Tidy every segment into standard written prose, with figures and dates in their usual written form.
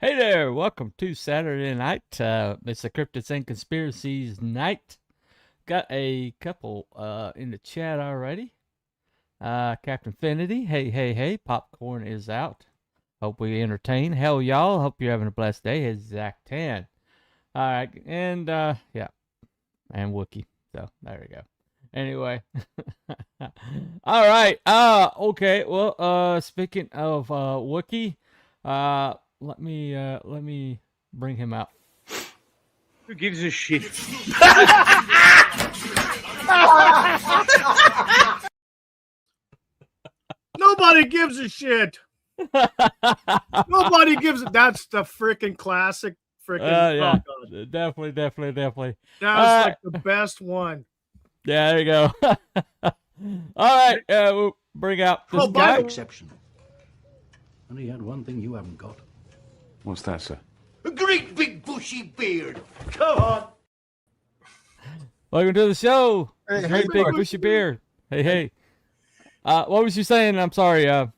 Hey there, welcome to Saturday night. It's the Cryptids and Conspiracies night. Got a couple in the chat already. Captain Finity, hey, popcorn is out. Hope we entertain. Hell, y'all, hope you're having a blessed day. It's Zach Tan. All right, and yeah, and Wookie. So there we go. Anyway, all right. Okay. Well, speaking of Wookie, let me bring him out. Who gives a shit? Nobody gives a shit. Nobody gives it. That's the freaking classic. Yeah, definitely. That's like the best one. Yeah, there you go. All right, we'll bring out this guy. Exceptional. And he had one thing you haven't got. What's that, sir? A great big bushy beard. Come on. Welcome to the show. Hey, big bushy beard. Hey. What was you saying? I'm sorry. Dude,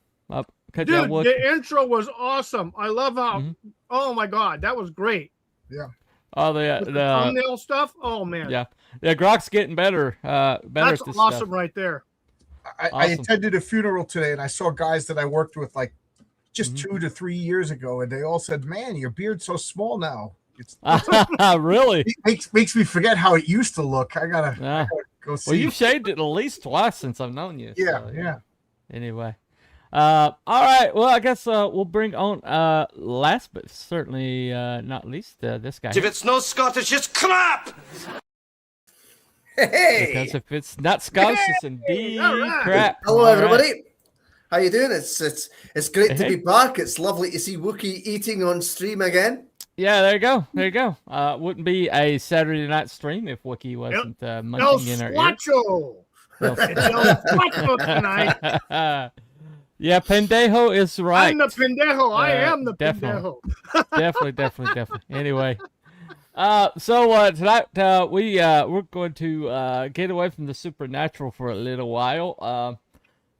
the intro was awesome. I love how. Oh my god, that was great. Yeah. Oh, the thumbnail stuff. Oh man. Yeah. Grok's getting better. Better. That's at this awesome stuff. right there. I attended a funeral today, and I saw guys that I worked with like just 2 to 3 years ago, and they all said, "Man, your beard's so small now." It's really it makes me forget how it used to look. I gotta go see. Well, you've shaved it at least twice since I've known you. Yeah, so, yeah. Anyway, all right. Well, I guess we'll bring on last but certainly not least this guy. If it's no Scottish, it's crap. Hey! Because if it's not Scottish, it's indeed crap. Hello, All everybody. right. How you doing? It's great to be back. It's lovely to see Wookie eating on stream again. Yeah, there you go. Wouldn't be a Saturday night stream if Wookie wasn't munching in our ear. Tonight. Yeah, pendejo is right. I'm the pendejo. I am the pendejo. Definitely. Anyway, so tonight we're going to get away from the supernatural for a little while.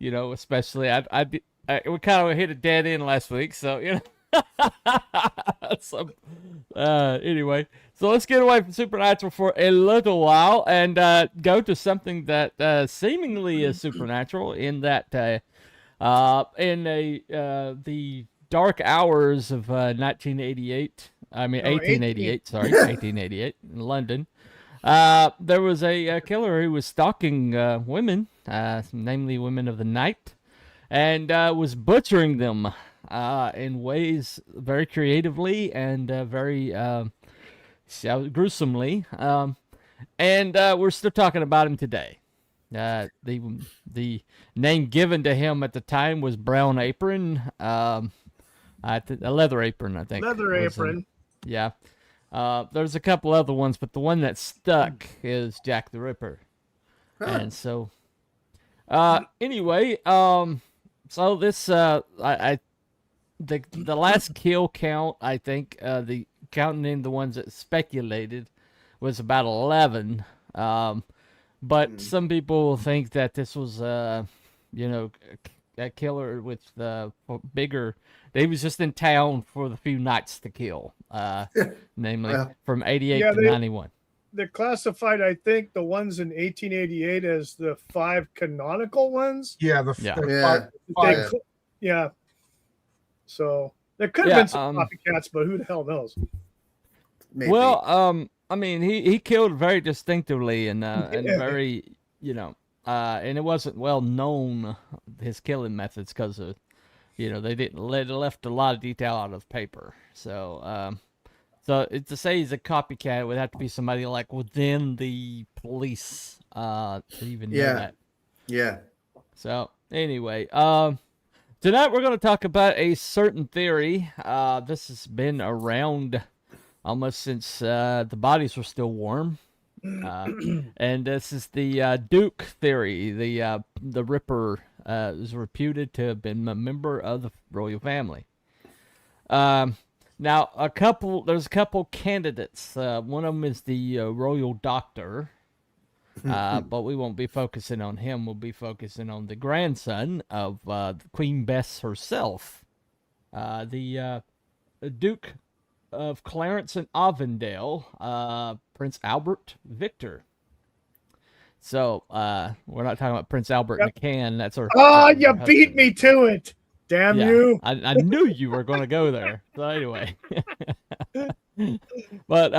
Especially we kind of hit a dead end last week, so so, anyway, so let's get away from supernatural for a little while and go to something that seemingly is supernatural in that in the dark hours of 1888 in London, there was a killer who was stalking women, namely women of the night, and was butchering them in ways very creatively and very gruesomely. And we're still talking about him today. The name given to him at the time was Brown Apron, a leather apron, I think. Leather apron. Yeah. There's a couple other ones, but the one that stuck is Jack the Ripper. And so, anyway, so this, the last kill count, I think, the counting in the ones that speculated was about 11. But some people think that this was, a killer with bigger. He was just in town for the few nights to kill, namely from 88 to 91. They classified, I think, the ones in 1888 as the 5 canonical ones. Yeah, Yeah. So there could have been some copycats, but who the hell knows? Maybe. Well, I mean, he killed very distinctively and very, and it wasn't well known, his killing methods, because of, they left a lot of detail out of paper. So, to say he's a copycat, it would have to be somebody like within the police to even know that. Yeah. So anyway, tonight we're going to talk about a certain theory. This has been around almost since the bodies were still warm. And this is the Duke theory. The Ripper is reputed to have been a member of the royal family. Now, there's a couple candidates. One of them is the royal doctor. But we won't be focusing on him. We'll be focusing on the grandson of Queen Bess herself. The Duke of Clarence and Avondale, Prince Albert Victor. So we're not talking about Prince Albert in a can. That's our. Oh, that's you our beat husband. me to it. Damn Yeah, you. I knew you were going to go there. So anyway, but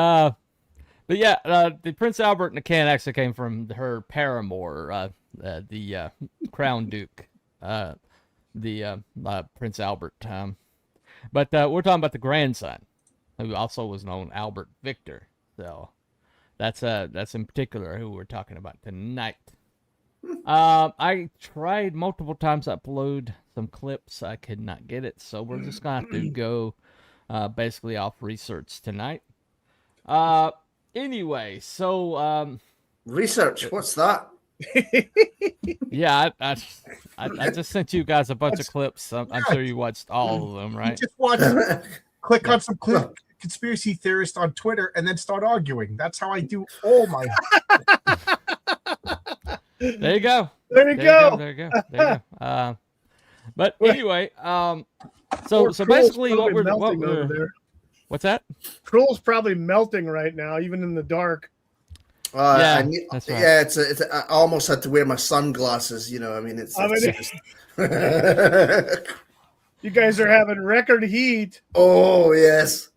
yeah, the Prince Albert in the can actually came from her paramour, the Crown Duke, Prince Albert. But we're talking about the grandson, who also was known Albert Victor. So that's in particular who we're talking about tonight. I tried multiple times to upload some clips. I could not get it, so we're just gonna have to go basically off research tonight. Anyway, so Research. What's that? yeah, I just sent you guys a bunch of clips. I'm sure you watched all of them, You right? just watch, click on some conspiracy theorist on Twitter, and then start arguing. That's how I do all my. There you go. There you go. There you go. But anyway, so basically what we're over there. What's that? Troll's probably melting right now, even in the dark. Yeah, that's right. Yeah, I almost had to wear my sunglasses. You know, I mean, it's just... You guys are having record heat. Oh yes.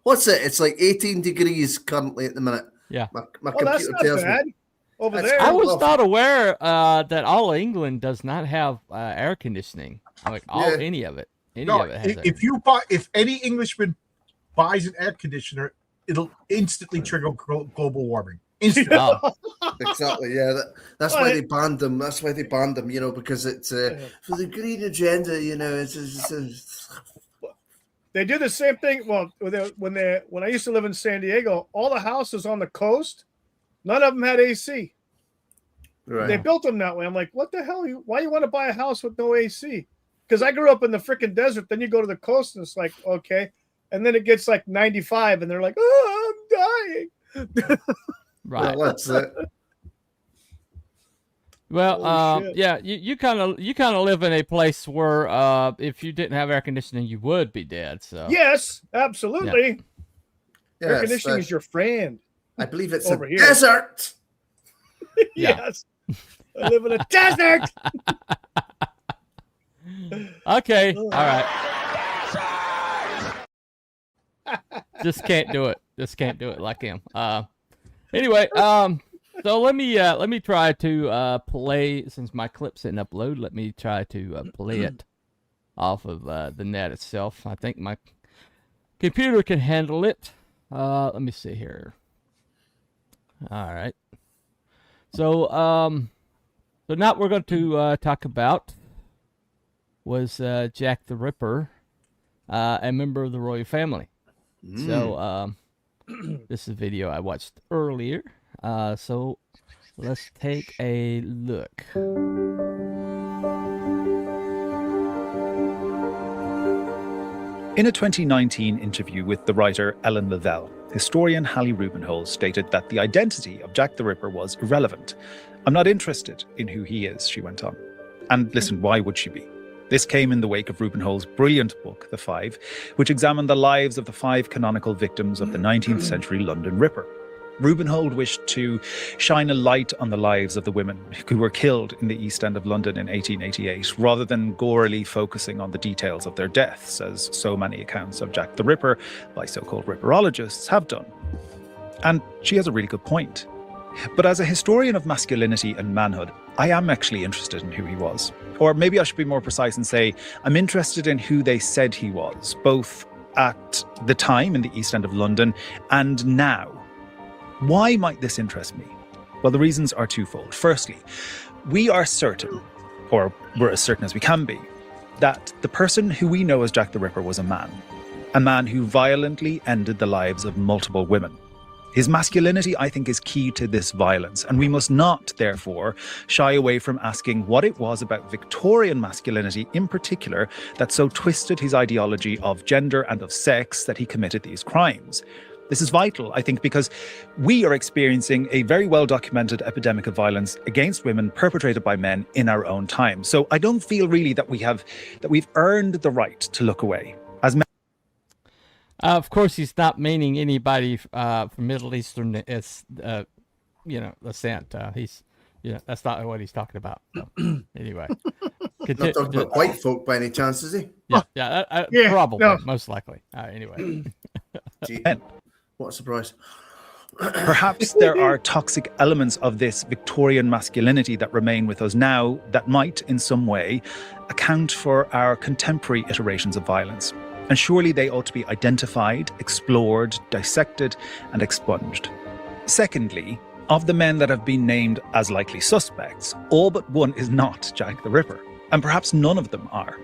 What's it? It's like 18 degrees currently at the minute. Yeah. My Well, computer that's not tells bad. me. Over That's- there. I was not aware that all of England does not have air conditioning. Like any of it. Any No, of it has if any Englishman buys an air conditioner, it'll instantly trigger global warming. Instantly. Oh, Exactly. Yeah. That's why they banned them. That's why they banned them. You know, because it's for the green agenda. You know, it's They do the same thing. Well, when I used to live in San Diego, all the houses on the coast, none of them had AC. right. They built them that way. I'm like, what the hell? Why you want to buy a house with no AC? Because I grew up in the freaking desert. Then you go to the coast and it's like, okay. And then it gets like 95 and they're like, oh, I'm dying. right. Well, that's it. Well, Holy shit. yeah, you kind of live in a place where if you didn't have air conditioning, you would be dead. So Yes, absolutely. Air Yes, conditioning is your friend. I believe it's over a here. desert. Yeah. Yes. I live in a desert. okay, all right. Just can't do it. Just can't do it like him. Anyway, so let me try to play, since my clip's didn't upload. Let me try to play it off of the net itself. I think my computer can handle it. Let me see here. All right. So so now what we're going to talk about was Jack the Ripper, a member of the royal family. So this is a video I watched earlier. So let's take a look. In a 2019 interview with the writer Ellen Lavelle, historian Hallie Rubenhold stated that the identity of Jack the Ripper was irrelevant. "I'm not interested in who he is," she went on. And listen, why would she be? This came in the wake of Rubenhold's brilliant book, The Five, which examined the lives of the 5 canonical victims of the 19th century London Ripper. Rubenhold wished to shine a light on the lives of the women who were killed in the East End of London in 1888, rather than gorily focusing on the details of their deaths, as so many accounts of Jack the Ripper by so-called ripperologists have done. And she has a really good point. But as a historian of masculinity and manhood, I am actually interested in who he was. Or maybe I should be more precise and say, I'm interested in who they said he was, both at the time in the East End of London and now. Why might this interest me? Well, the reasons are twofold. Firstly, we are certain, or we're as certain as we can be, that the person who we know as Jack the Ripper was a man who violently ended the lives of multiple women. His masculinity, I think, is key to this violence, and we must not, therefore, shy away from asking what it was about Victorian masculinity in particular that so twisted his ideology of gender and of sex that he committed these crimes. This is vital, I think, because we are experiencing a very well-documented epidemic of violence against women perpetrated by men in our own time. So I don't feel really that we've earned the right to look away. As men. Of course, he's not meaning anybody from Middle Eastern descent. That's not what he's talking about. So, anyway, Not talking about white folk by any chance, is he? Yeah, Yeah, probably, no. most likely. Anyway, Gee, what a surprise. Perhaps there are toxic elements of this Victorian masculinity that remain with us now that might, in some way, account for our contemporary iterations of violence. And surely they ought to be identified, explored, dissected, and expunged. Secondly, of the men that have been named as likely suspects, all but one is not Jack the Ripper, and perhaps none of them are.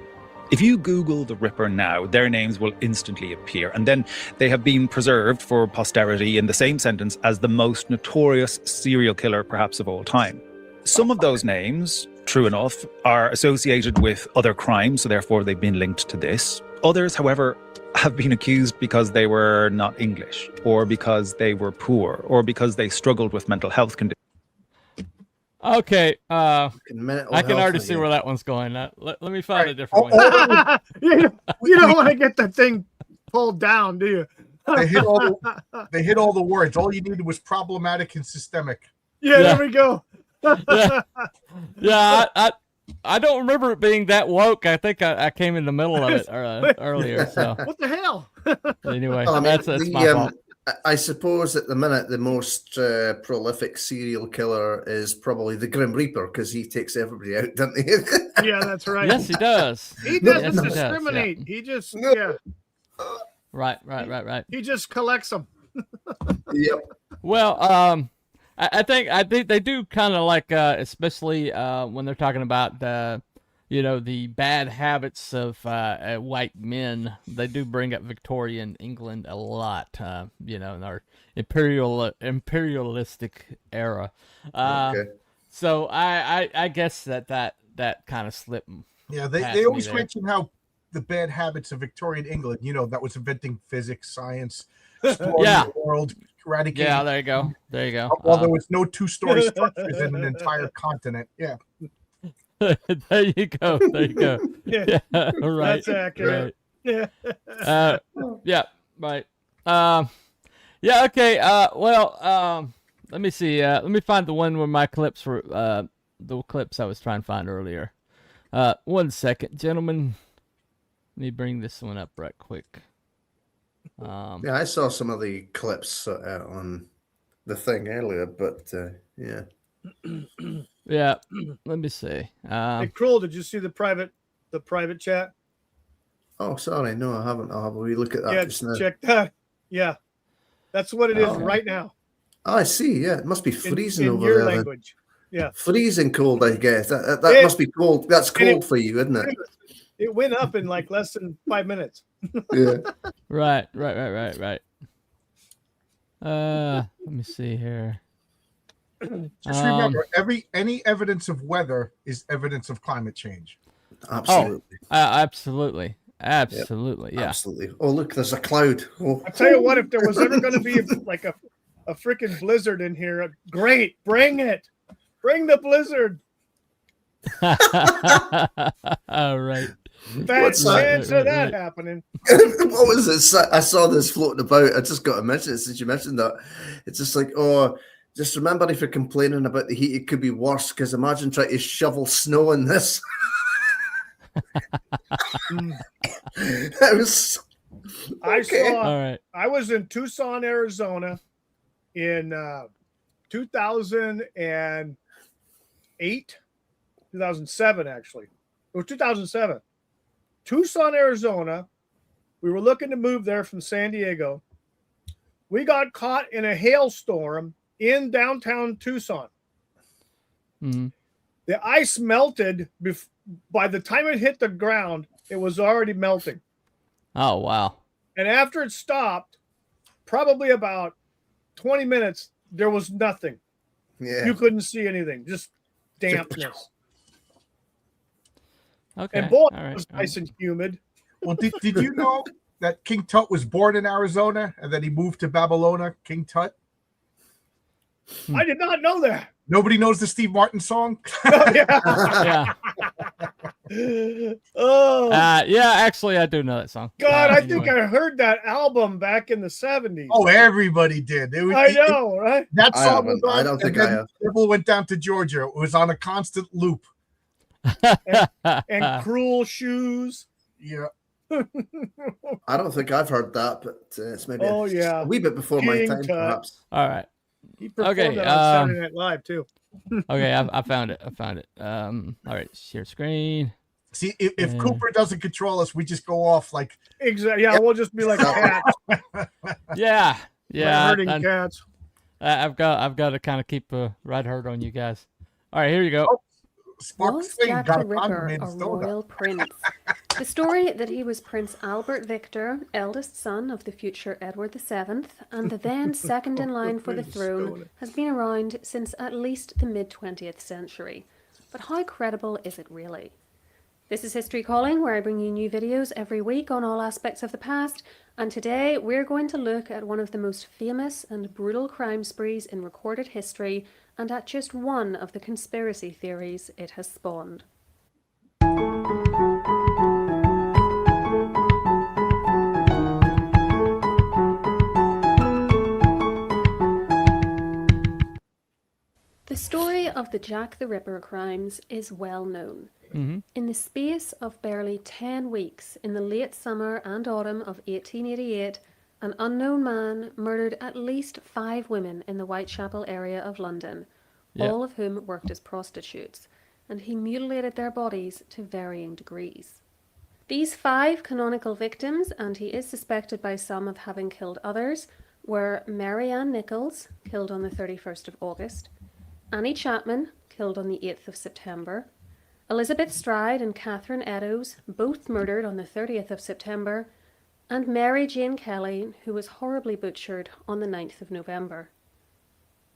If you Google the Ripper now, their names will instantly appear, and then they have been preserved for posterity in the same sentence as the most notorious serial killer perhaps of all time. Some of those names, true enough, are associated with other crimes, so therefore they've been linked to this. Others, however, have been accused because they were not English, or because they were poor, or because they struggled with mental health conditions. okay. I I can already see where that one's going. Let me find a different one. you don't want to get that thing pulled down, do you? They hit all the words. All you needed was problematic and systemic. Yeah, there we go. Yeah, I don't remember it being that woke. I think I came in the middle of it earlier. So What the hell? anyway, Well, I mean, that's my fault. I suppose at the minute the most prolific serial killer is probably the Grim Reaper because he takes everybody out, doesn't he? Yeah, that's right. Yes, he does. He doesn't Yes, he does, discriminate. yeah. He just Right. he just collects them. Yep. Well, I think they do kind of like, especially when they're talking about the bad habits of white men. They do bring up Victorian England a lot, in our imperialistic era. Okay. So I guess that kind of slipped. Yeah, past they me always there. mention how the bad habits of Victorian England, that was inventing physics, science, exploring Yeah. the world, eradicating. Yeah, there you go. There you go. Well, there was no two-story structures in an entire continent. Yeah. There you go. There you go. Yeah, Right. that's accurate. Yeah. Yeah. Right. Yeah. Okay. Well. Let me see. Let me find the one where my clips were. The clips I was trying to find earlier. 1 second, gentlemen. Let me bring this one up right quick. Yeah, I saw some of the clips on the thing earlier, but yeah. Yeah. Let me see. Hey, Kroll, did you see the private chat? Oh, sorry, no, I haven't. I'll have a wee look at that Yeah, just now. check that. Yeah, that's what it is Oh. right now. Oh, I see. Yeah, it must be freezing in over your there. then. language. Yeah, Freezing cold, I guess. That Yeah. must be cold. That's And it- cold for you, isn't it? it went up in like less than 5 minutes. Yeah. Right. Let me see here. Just remember, any evidence of weather is evidence of climate change. Absolutely. Absolutely. Yeah. Absolutely. Oh, look, there's a cloud. Oh. I tell you what, if there was ever going to be like a freaking blizzard in here, great, bring it, bring the blizzard. All right. Bad What's that? chance of that Right. happening. What was this? I saw this floating about. I just got to mention it since you mentioned that. It's just like, just remember if you're complaining about the heat, it could be worse because imagine trying to shovel snow in this. I saw. All right. I was in Tucson, Arizona, in 2008, 2007 actually, or 2007. Tucson, Arizona. We were looking to move there from San Diego. We got caught in a hailstorm in downtown Tucson. Mm-hmm. The ice melted. By the time it hit the ground, it was already melting. Oh, wow. And after it stopped, probably about 20 minutes, there was nothing. Yeah. You couldn't see anything, just dampness. Okay. And boy, All right. it was nice and humid. Well, did you know that King Tut was born in Arizona and then he moved to Babylonia, King Tut? I did not know that. Nobody knows the Steve Martin song? Yeah. Yeah. Oh Yeah, actually, I do know that song. God, I think Anyway. I heard that album back in the 70s. Oh, everybody did. I know, right? That I song was haven't. I on, don't and think I then have. Devil went down to Georgia. It was on a constant loop. And Cruel Shoes. Yeah. I don't think I've heard that, but it's maybe Oh, yeah. a wee bit before my King time, Tut. perhaps. All right. He performed Okay, that on Saturday Night Live too. Okay, I found it. All right, share screen. See, if Cooper doesn't control us, we just go off like. Exactly. Yeah, we'll just be like cats. Yeah, Herding cats. I've got to kind of keep a right herd on you guys. All right, here you go. Was Jack the Ripper a royal prince? The story that he was Prince Albert Victor, eldest son of the future Edward VII, and the then second in line for the throne, has been around since at least the mid-20th century. But how credible is it really? This is History Calling, where I bring you new videos every week on all aspects of the past, and today we're going to look at one of the most famous and brutal crime sprees in recorded history, and at just one of the conspiracy theories it has spawned. The story of the Jack the Ripper crimes is well known. In the space of barely 10 weeks in the late summer and autumn of 1888, an unknown man murdered at least 5 women in the Whitechapel area of London, all of whom worked as prostitutes, and he mutilated their bodies to varying degrees. These 5 canonical victims, and he is suspected by some of having killed others, were Mary Ann Nichols, killed on the 31st of August, Annie Chapman, killed on the 8th of September, Elizabeth Stride and Catherine Eddowes, both murdered on the 30th of September, and Mary Jane Kelly, who was horribly butchered on the 9th of November.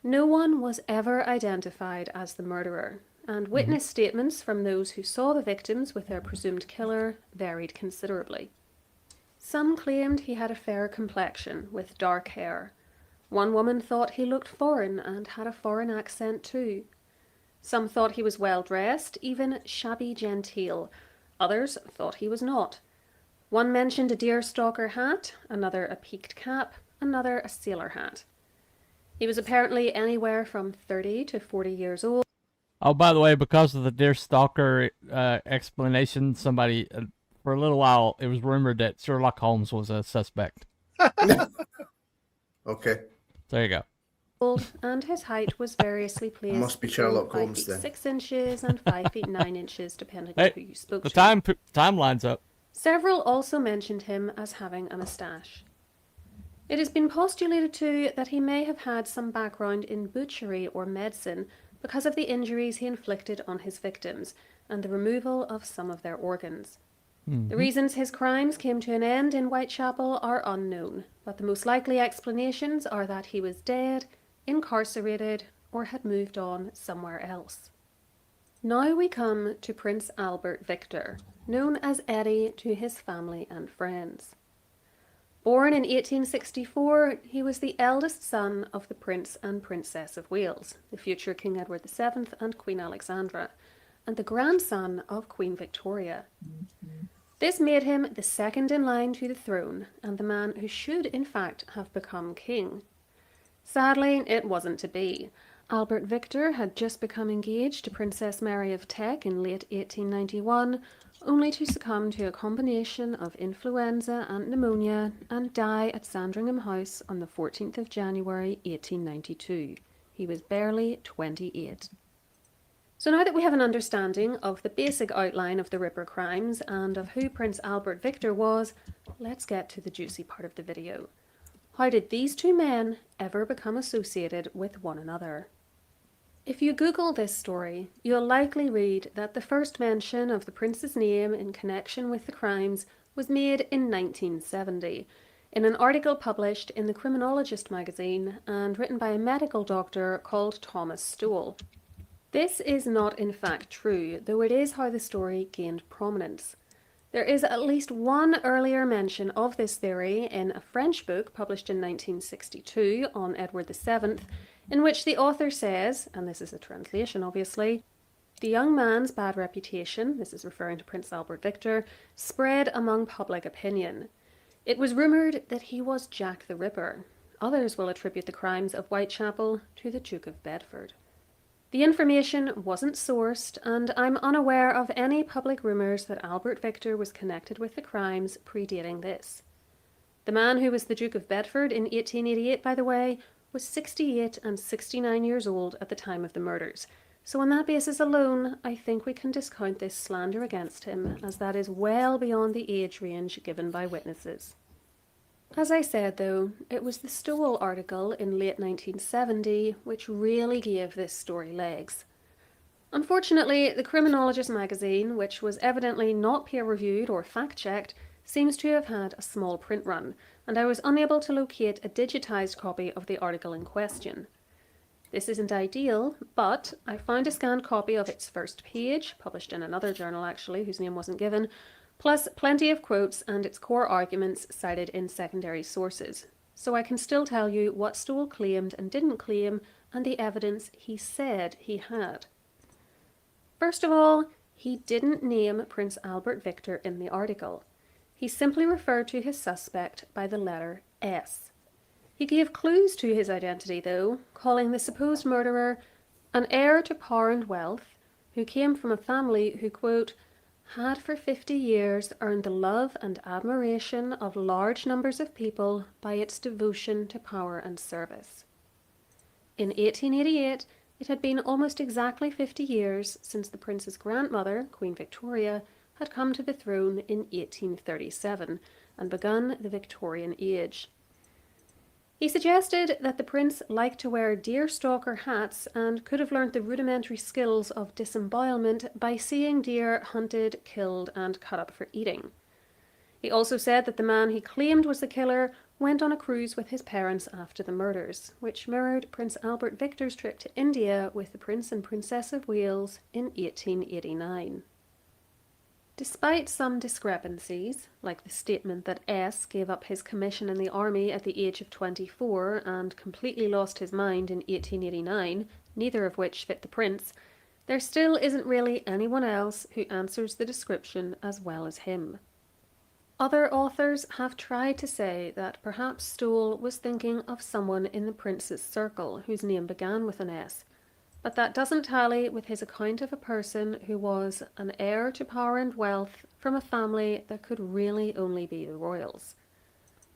No one was ever identified as the murderer, and witness statements from those who saw the victims with their presumed killer varied considerably. Some claimed he had a fair complexion with dark hair. One woman thought he looked foreign and had a foreign accent too. Some thought he was well dressed, even shabby genteel. Others thought he was not. One mentioned a deerstalker hat, another a peaked cap, another a sailor hat. He was apparently anywhere from 30 to 40 years old. Oh, by the way, because of the deerstalker explanation, somebody, for a little while, it was rumored that Sherlock Holmes was a suspect. Okay. There you go. And his height was variously placed. Must be Sherlock between Holmes 5 feet then. 6 inches and 5 feet 9 inches, depending on Hey, who you spoke the to. time lines up. Several also mentioned him as having a moustache. It has been postulated too that he may have had some background in butchery or medicine because of the injuries he inflicted on his victims and the removal of some of their organs. The reasons his crimes came to an end in Whitechapel are unknown, but the most likely explanations are that he was dead, incarcerated, or had moved on somewhere else. Now we come to Prince Albert Victor, known as Eddie to his family and friends. Born in 1864, he was the eldest son of the Prince and Princess of Wales, the future King Edward VII and Queen Alexandra, and the grandson of Queen Victoria. This made him the second in line to the throne, and the man who should in fact have become king. Sadly, it wasn't to be. Albert Victor had just become engaged to Princess Mary of Teck in late 1891, only to succumb to a combination of influenza and pneumonia and die at Sandringham House on the 14th of January 1892. He was barely 28. So now that we have an understanding of the basic outline of the Ripper crimes and of who Prince Albert Victor was, let's get to the juicy part of the video. How did these two men ever become associated with one another? If you Google this story, you'll likely read that the first mention of the prince's name in connection with the crimes was made in 1970, in an article published in the Criminologist magazine and written by a medical doctor called Thomas Stowell. This is not in fact true, though it is how the story gained prominence. There is at least one earlier mention of this theory in a French book published in 1962 on Edward VII, in which the author says, and this is a translation obviously, The young man's bad reputation, this is referring to Prince Albert Victor, spread among public opinion. It was rumoured that he was Jack the Ripper. Others will attribute the crimes of Whitechapel to the Duke of Bedford. The information wasn't sourced, and I'm unaware of any public rumours that Albert Victor was connected with the crimes predating this. The man who was the Duke of Bedford in 1888, by the way, was 68 and 69 years old at the time of the murders. So on that basis alone, I think we can discount this slander against him, as that is well beyond the age range given by witnesses. As I said, though, it was the Stowell article in late 1970 which really gave this story legs. Unfortunately, the Criminologist magazine, which was evidently not peer-reviewed or fact-checked, seems to have had a small print run, and I was unable to locate a digitised copy of the article in question. This isn't ideal, but I found a scanned copy of its first page, published in another journal actually, whose name wasn't given, plus plenty of quotes and its core arguments cited in secondary sources. So I can still tell you what Stowell claimed and didn't claim, and the evidence he said he had. First of all, he didn't name Prince Albert Victor in the article. He simply referred to his suspect by the letter S. He gave clues to his identity, though, calling the supposed murderer an heir to power and wealth, who came from a family who, quote, had for 50 years earned the love and admiration of large numbers of people by its devotion to power and service. In 1888, it had been almost exactly 50 years since the prince's grandmother, Queen Victoria, had come to the throne in 1837 and begun the Victorian age. He suggested that the prince liked to wear deerstalker hats and could have learnt the rudimentary skills of disembowelment by seeing deer hunted, killed, and cut up for eating. He also said that the man he claimed was the killer went on a cruise with his parents after the murders, which mirrored Prince Albert Victor's trip to India with the Prince and Princess of Wales in 1889. Despite some discrepancies, like the statement that S gave up his commission in the army at the age of 24 and completely lost his mind in 1889, neither of which fit the prince, there still isn't really anyone else who answers the description as well as him. Other authors have tried to say that perhaps Stowell was thinking of someone in the prince's circle whose name began with an S, but that doesn't tally with his account of a person who was an heir to power and wealth from a family that could really only be the royals.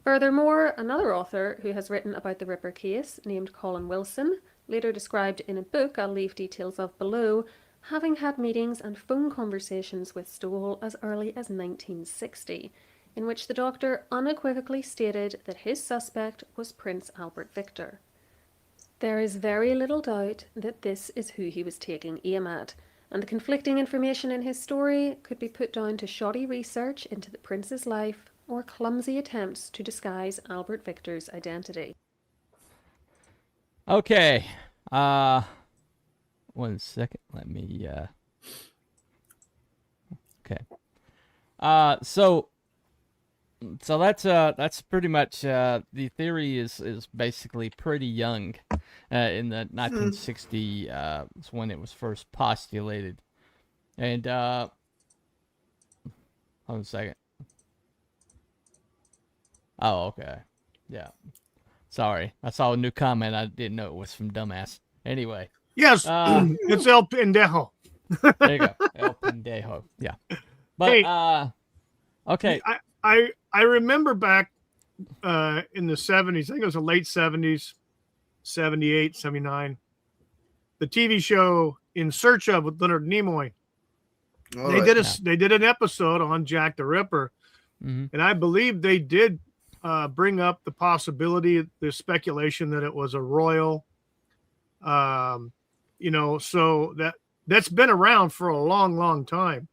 Furthermore, another author who has written about the Ripper case, named Colin Wilson, later described in a book I'll leave details of below, having had meetings and phone conversations with Stowell as early as 1960, in which the doctor unequivocally stated that his suspect was Prince Albert Victor. There is very little doubt that this is who he was taking aim at, and the conflicting information in his story could be put down to shoddy research into the prince's life or clumsy attempts to disguise Albert Victor's identity. Okay. 1 second. Let me okay. So that's pretty much the theory is basically pretty young. In the 1960 is when it was first postulated, and hold on a second. Oh, okay, yeah. Sorry, I saw a new comment. I didn't know it was from Dumbass. Anyway, yes, it's El Pendejo. There you go, El Pendejo. Yeah, but Hey, okay. I remember back in the 70s, I think it was the late 70s, 78, 79, the TV show In Search of with Leonard Nimoy. They did an episode on Jack the Ripper, and I believe they did bring up the possibility, the speculation that it was a royal. So that's been around for a long, long time.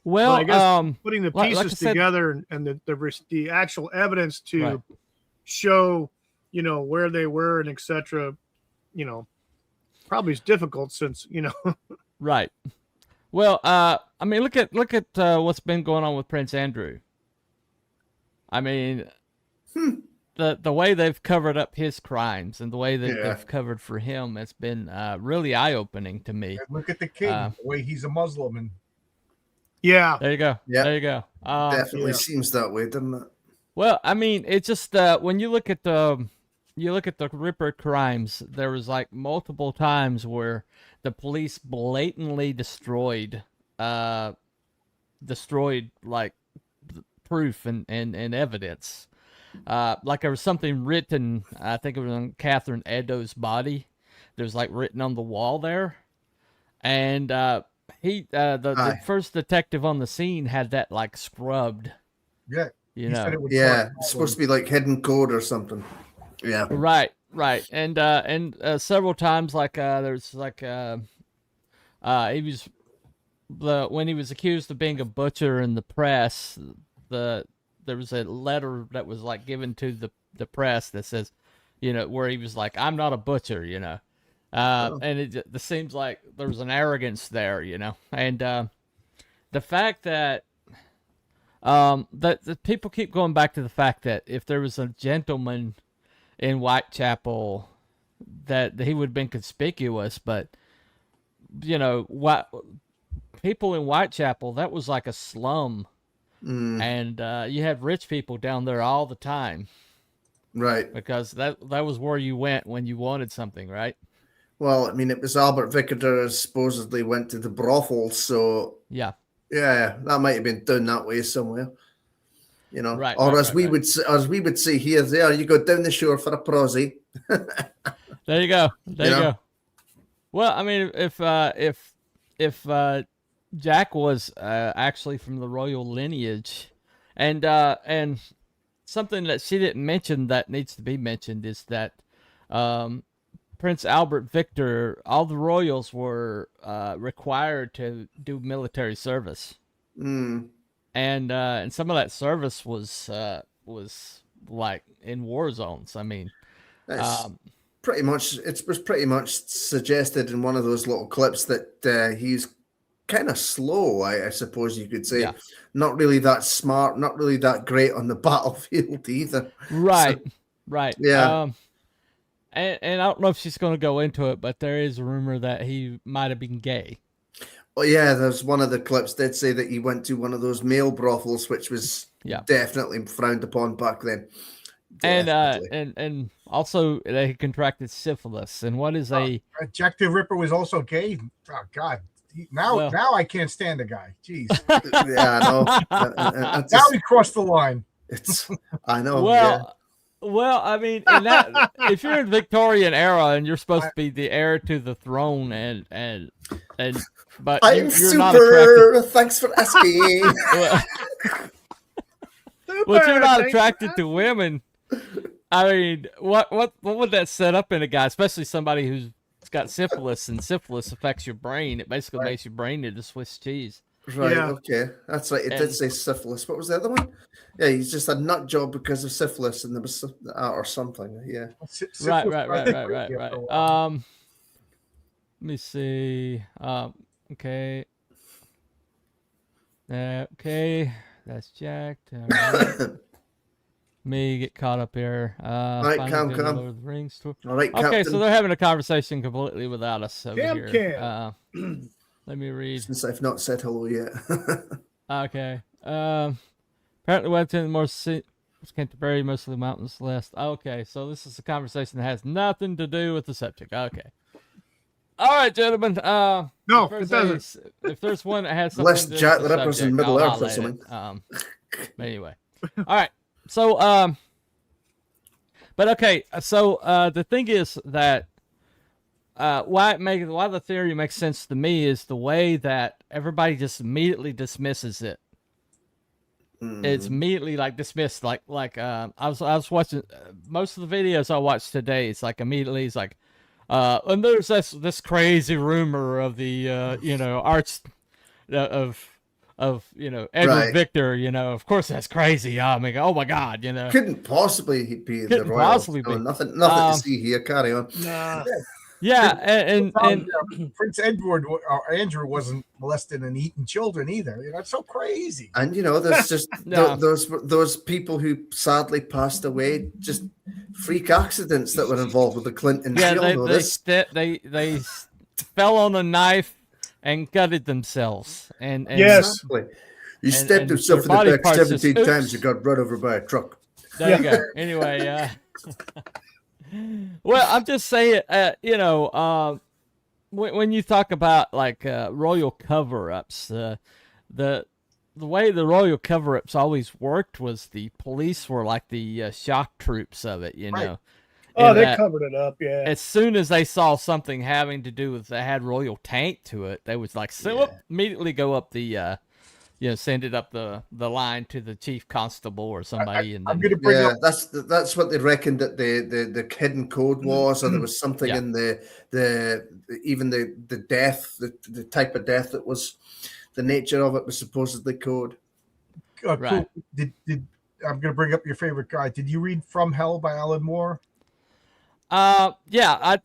Well, I guess putting the pieces like I said, together and the actual evidence to show, where they were and etc. Probably is difficult since Right. Well, I mean, look at what's been going on with Prince Andrew. I mean, the way they've covered up his crimes and the way that Yeah. they've covered for him has been really eye-opening to me. And look at the king, the way he's a Muslim, and Yeah. There you go. Yeah. There you go. Definitely seems that way, doesn't it? Well, I mean, it's just when you look at the Ripper crimes, there was like multiple times where the police blatantly destroyed like proof and evidence. Like there was something written, I think it was on Catherine Edo's body. There's like written on the wall there, and the first detective on the scene had that like scrubbed. yeah, You he know. said it would Yeah, cause it's supposed to be like hidden code or something. Yeah. Right, and several times like there's like he was when he was accused of being a butcher in the press, there was a letter that was like given to the press that says, you know, where he was like, I'm not a butcher, you know. And it seems like there was an arrogance there, you know. And the fact that that people keep going back to the fact that if there was a gentleman in Whitechapel, that he would have been conspicuous, but you know what, people in Whitechapel, that was like a slum, and you had rich people down there all the time, Right. because that was where you went when you wanted something, right? Well, I mean, it was Albert Victor supposedly went to the brothel, so Yeah. yeah, that might have been done that way somewhere, you know. Right, or right, as right, we right. would as we would say here, there you go down the shore for a prosy. There you go. There you You know? go. Well, I mean, if Jack was actually from the royal lineage, and something that she didn't mention that needs to be mentioned is that Prince Albert Victor, all the royals were required to do military service, and some of that service was like in war zones. I mean, It's pretty much, it was pretty much suggested in one of those little clips that he's kind of slow, I suppose you could say. Yeah. Not really that smart, not really that great on the battlefield either. right, So, right, yeah. And I don't know if she's going to go into it, but there is a rumor that he might have been gay. Oh yeah, there's one of the clips did say that he went to one of those male brothels, which was definitely frowned upon back then. Definitely. And also that he contracted syphilis. And what is Jack the Ripper was also gay. Oh God. Now I can't stand the guy. Jeez. Yeah, I know. Now he crossed the line. I know. Well, I mean, in that, if you're in Victorian era and you're supposed to be the heir to the throne, but I'm you're super. not attracted. Thanks for asking. But you're not attracted to women. I mean, what would that set up in a guy, especially somebody who's got syphilis, and syphilis affects your brain. It basically makes your brain into Swiss cheese. Right, okay. That's right. It did say syphilis. What was the other one? Yeah, he's just a nut job because of syphilis, and there was or something. Yeah. Right. Let me see. Okay. Okay. That's jacked. Right. Me get caught up here. Right, come. Lord of the Rings tour. All right, okay, Captain. So they're having a conversation completely without us over Cam. here. Let me read. Since I've not said hello yet. Okay. Apparently went to the more Canterbury, mostly mountains list. Okay, so this is a conversation that has nothing to do with the subject. Okay. All right, gentlemen. No, it doesn't. If there's one that has something Unless to do Jack with the the Ripper's subject, in Middle I'll Earth or highlight something. it. Anyway. All right. So, but okay. So, the thing is that why the theory makes sense to me is the way that everybody just immediately dismisses it. It's immediately like dismissed. Like I was watching most of the videos I watched today. It's like immediately it's like, and there's this crazy rumor of the arch of Edward Victor. Of course that's crazy. I mean, oh my God, couldn't possibly be the royal. Nothing to see here. Carry on. Nah. Yeah, and Prince Edward or Andrew wasn't molesting and eating children either. You know, it's so crazy. And there's just Yeah. those people who sadly passed away, just freak accidents that were involved with the Clintons. yeah, We all know this. they fell on a knife and gutted themselves. And Yes. Exactly. You And- stepped and yourself their in the body back parts just- 17 times, oops. you got run over by a truck. There you go. Anyway, well, I'm just saying, when you talk about like royal cover-ups, the way the royal cover-ups always worked was the police were like the shock troops of it, Right. know. Oh, And they that covered it up. Yeah. as soon as they saw something having to do with that had royal taint to it, they was like, immediately go up the send it up the line to the chief constable or somebody. I'm going to bring Yeah, up. that's what they reckoned that the hidden code was, or there was something Yeah. in the death, the type of death that was, the nature of it was supposedly code. Right. Cool. Did I'm going to bring up your favorite guy. Did you read From Hell by Alan Moore? Yeah, I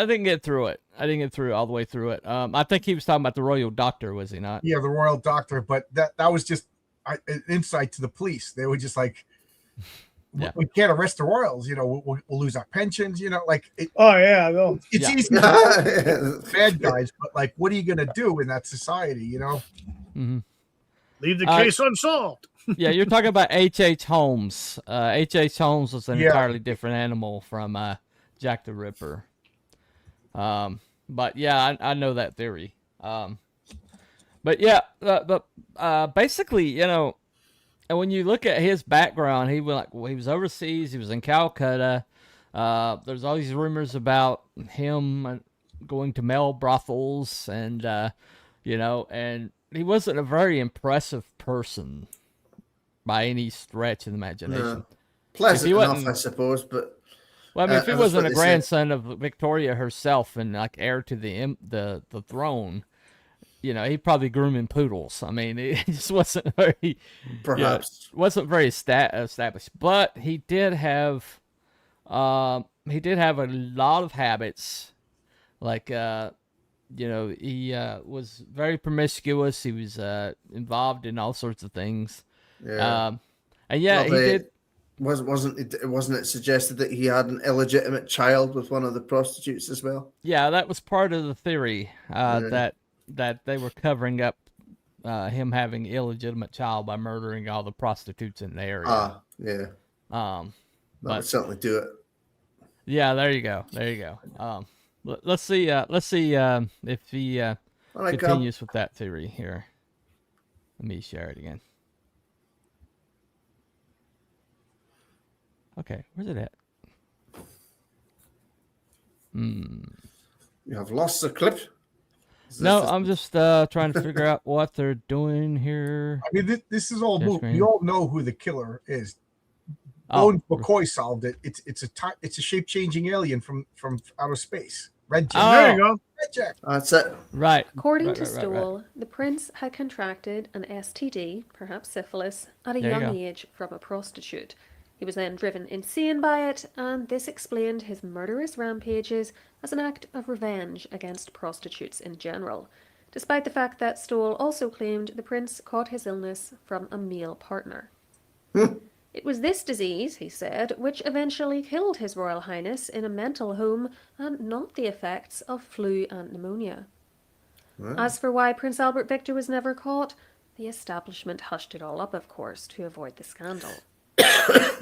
didn't get through it. I didn't get through all the way through it. I think he was talking about the royal doctor, was he not? Yeah, the royal doctor. But that was just an insight to the police. They were just like, Yeah. we can't arrest the royals. You know, we'll lose our pensions. You know, like Oh yeah. No. it's Yeah. easy to bad guys, but like, what are you going to do in that society? You know. Mm-hmm. Leave the case unsolved. Yeah, you're talking about H.H. Holmes. H.H. Holmes was an Yeah. entirely different animal from Jack the Ripper. But yeah, I know that theory. But yeah, basically, and when you look at his background, he was overseas. He was in Calcutta. There's all these rumors about him going to male brothels, and and he wasn't a very impressive person by any stretch of the imagination. Pleasant he enough, wasn't- I suppose, but Well, I mean, if he that's wasn't what a they said. grandson of Victoria herself and like heir to the throne, he'd probably grooming poodles. I mean, it just wasn't very, perhaps. wasn't very established. But he did have a lot of habits, like he was very promiscuous. He was involved in all sorts of things. Yeah. And yeah, Well, he did. Wasn't it suggested that he had an illegitimate child with one of the prostitutes as well? Yeah, that was part of the theory that they were covering up him having illegitimate child by murdering all the prostitutes in the area. Yeah. That would certainly do it. Yeah, there you go. Let's see if he right, continues with that theory here. Let me share it again. Okay, where's it at? You have lost the clip. No, I'm just trying to figure out what they're doing here. I mean, this is all Share moved. screen. We all know who the killer is. Oh. Bones McCoy solved it. It's a shape-changing alien from outer space. Red Jack. Oh. There you go. Red Jack. That's it. Right. According Right, to right, right, Stoll, right. the prince had contracted an STD, perhaps syphilis, at a There you young go. age from a prostitute. He was then driven insane by it, and this explained his murderous rampages as an act of revenge against prostitutes in general, despite the fact that Stoll also claimed the prince caught his illness from a male partner. It was this disease, he said, which eventually killed His Royal Highness in a mental home, and not the effects of flu and pneumonia. As for why Prince Albert Victor was never caught, the establishment hushed it all up, of course, to avoid the scandal.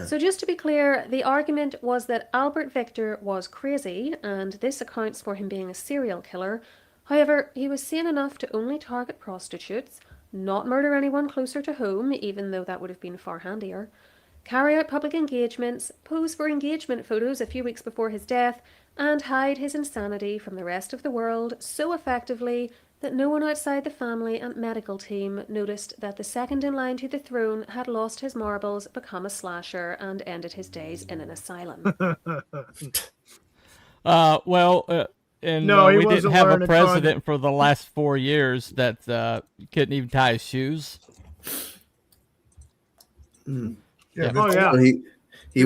So just to be clear, the argument was that Albert Victor was crazy, and this accounts for him being a serial killer. However, he was sane enough to only target prostitutes, not murder anyone closer to home, even though that would have been far handier, carry out public engagements, pose for engagement photos a few weeks before his death, and hide his insanity from the rest of the world so effectively that no one outside the family and medical team noticed that the second in line to the throne had lost his marbles, become a slasher, and ended his days in an asylum. And No, he we didn't wasn't have wearing a a president for the last 4 years that couldn't even tie his shoes. Yeah. Oh yeah. So he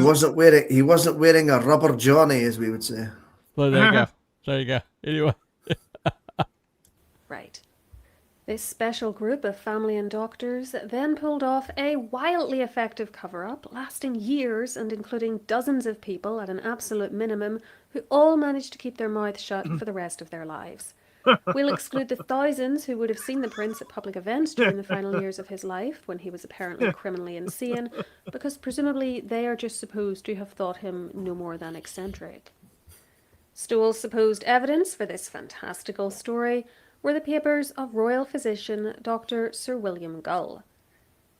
wasn't wearing a rubber Johnny, as we would say. Well, there you go. There you go. Anyway. Right. This special group of family and doctors then pulled off a wildly effective cover-up, lasting years and including dozens of people at an absolute minimum who all managed to keep their mouths shut for the rest of their lives. We'll exclude the thousands who would have seen the prince at public events during the final years of his life when he was apparently criminally insane, because presumably they are just supposed to have thought him no more than eccentric. Stool's supposed evidence for this fantastical story were the papers of royal physician Dr. Sir William Gull.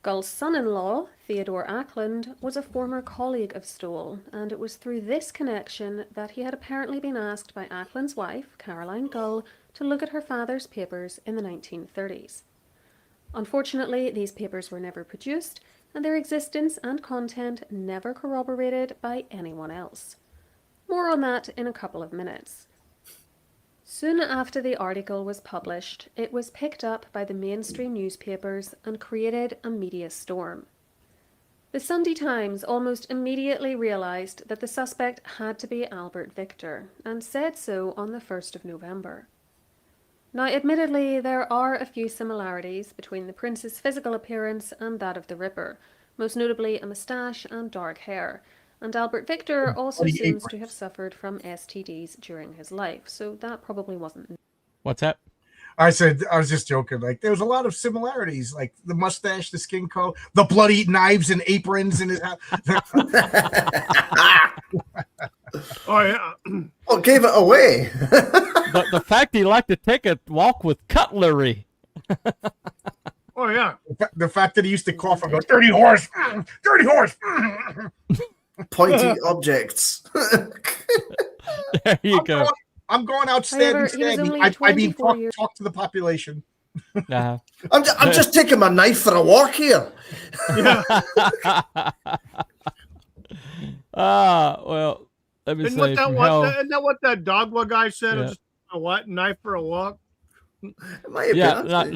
Gull's son-in-law, Theodore Ackland, was a former colleague of Stool, and it was through this connection that he had apparently been asked by Ackland's wife, Caroline Gull, to look at her father's papers in the 1930s. Unfortunately, these papers were never produced, and their existence and content never corroborated by anyone else. More on that in a couple of minutes. Soon after the article was published, it was picked up by the mainstream newspapers and created a media storm. The Sunday Times almost immediately realised that the suspect had to be Albert Victor, and said so on the 1st of November. Now, admittedly, there are a few similarities between the prince's physical appearance and that of the Ripper, most notably a moustache and dark hair, and Albert Victor also seems to have suffered from STDs during his life, so that probably wasn't. What's that? I was just joking. Like, there's a lot of similarities, like the mustache, the skin color, the bloody knives and aprons in his house. Oh yeah. What gave it away? The fact he liked to take a walk with cutlery. Oh yeah. The fact that he used to cough and go, "Dirty horse, dirty horse." Pointy objects. There you go. I'm going out standing. I mean, talk to the population. Uh-huh. I'm just taking my knife for a walk here. Yeah. Well, let me Isn't say. that what that Dogma guy said? Yeah. A what? Knife for a walk? It might have been, Yeah, actually.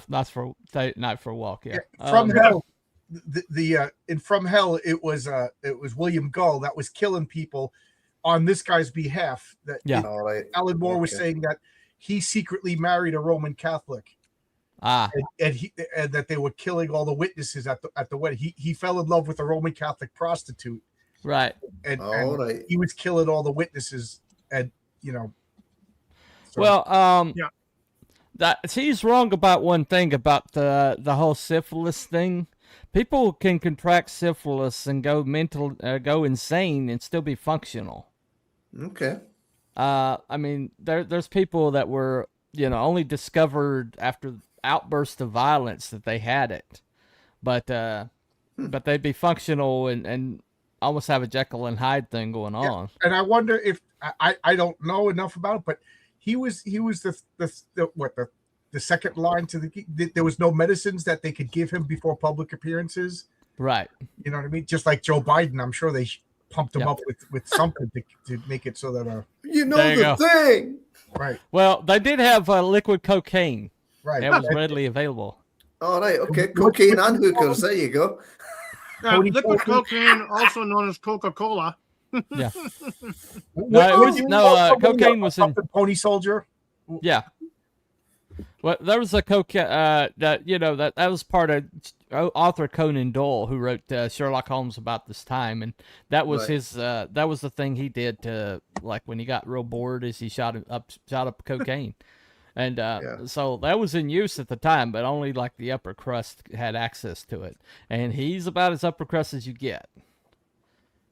that's for night for a walk. Yeah. From hell, in From Hell, it was William Gull that was killing people on this guy's behalf. That All right. Alan Moore was saying that he secretly married a Roman Catholic. And that they were killing all the witnesses at the wedding. He fell in love with a Roman Catholic prostitute. Right. And right. he was killing all the witnesses, and So, well, that he's wrong about one thing about the whole syphilis thing. People can contract syphilis and go go insane and still be functional. Okay. I mean, there's people that were only discovered after outbursts of violence that they had it, but they'd be functional and almost have a Jekyll and Hyde thing going on. And I wonder if I don't know enough about it, but he was the second line to there was no medicines that they could give him before public appearances. Right. You know what I mean? Just like Joe Biden, I'm sure they pumped him up with something to make it so that the thing. Right. Well, they did have liquid cocaine. Right. That was readily available. All right. Okay. Cocaine and hookers. There you go. Liquid cocaine, also known as Coca-Cola. Yeah. Cocaine was in Pony Soldier. Yeah. Well, there was a cocaine that was part of author Conan Doyle, who wrote Sherlock Holmes about this time, and that was his that was the thing he did to, like, when he got real bored, is he shot up cocaine. And so that was in use at the time, but only like the upper crust had access to it. And he's about as upper crust as you get.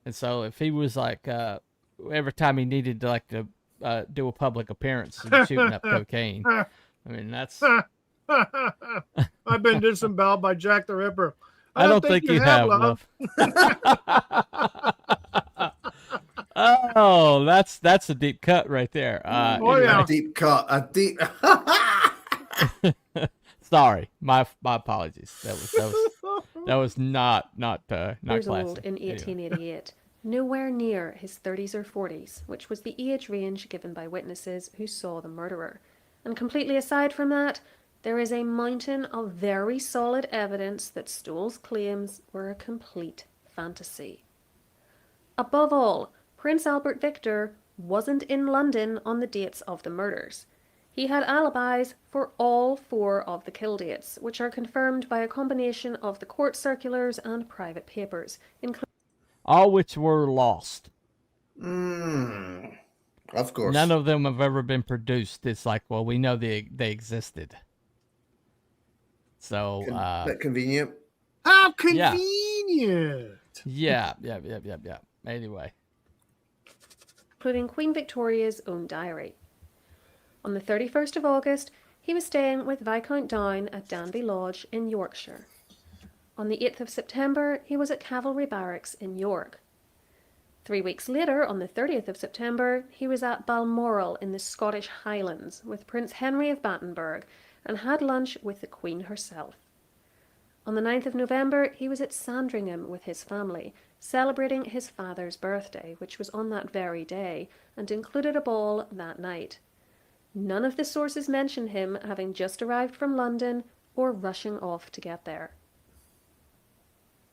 And so if he was like, every time he needed to do a public appearance and shooting up cocaine, I mean, that's... I've been disemboweled by Jack the Ripper. I don't think you have, love. Oh, that's a deep cut right there. A deep cut. A deep. Sorry, my apologies. That was not years classic. old in 1888, nowhere near his 30s or 40s, which was the age range given by witnesses who saw the murderer. And completely aside from that, there is a mountain of very solid evidence that Stool's claims were a complete fantasy. Above all, Prince Albert Victor wasn't in London on the dates of the murders. He had alibis for all 4 of the kill dates, which are confirmed by a combination of the court circulars and private papers, including all which were lost. Of course. None of them have ever been produced. It's like, well, we know they existed. So, bit convenient. How convenient. Yeah. Anyway. including Queen Victoria's own diary. On the 31st of August, he was staying with Viscount Down at Danby Lodge in Yorkshire. On the 8th of September, he was at Cavalry Barracks in York. 3 weeks later, on the 30th of September, he was at Balmoral in the Scottish Highlands with Prince Henry of Battenberg and had lunch with the Queen herself. On the 9th of November, he was at Sandringham with his family, celebrating his father's birthday, which was on that very day, and included a ball that night. None of the sources mention him having just arrived from London or rushing off to get there.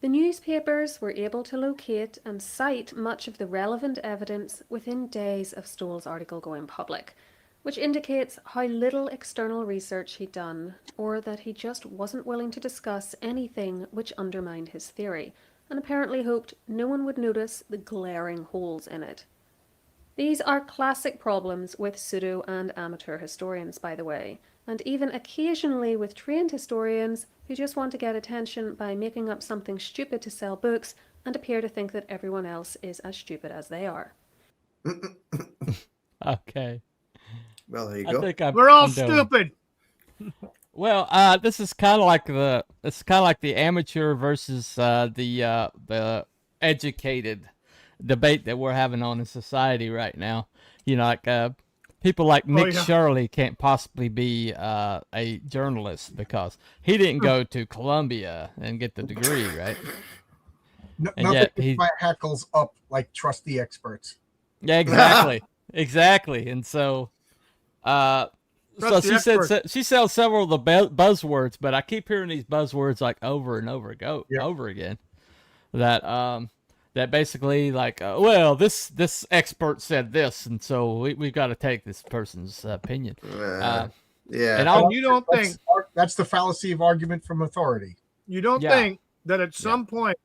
The newspapers were able to locate and cite much of the relevant evidence within days of Stoll's article going public, which indicates how little external research he'd done, or that he just wasn't willing to discuss anything which undermined his theory, and apparently hoped no one would notice the glaring holes in it. These are classic problems with pseudo and amateur historians, by the way, and even occasionally with trained historians who just want to get attention by making up something stupid to sell books and appear to think that everyone else is as stupid as they are. Okay. Well, there you go. We're all stupid. Well, this is kind of like the amateur versus the educated debate that we're having on in society right now. You know, like people like Nick Shirley can't possibly be a journalist because he didn't go to Columbia and get the degree, right? Nothing gets my hackles up like trust the experts. Yeah, exactly, exactly. And so, so she sells several of the buzzwords, but I keep hearing these buzzwords like over and over again. That basically like, well, this expert said this, and so we've got to take this person's opinion. Yeah, and you don't think that's the fallacy of argument from authority? You don't think that at some point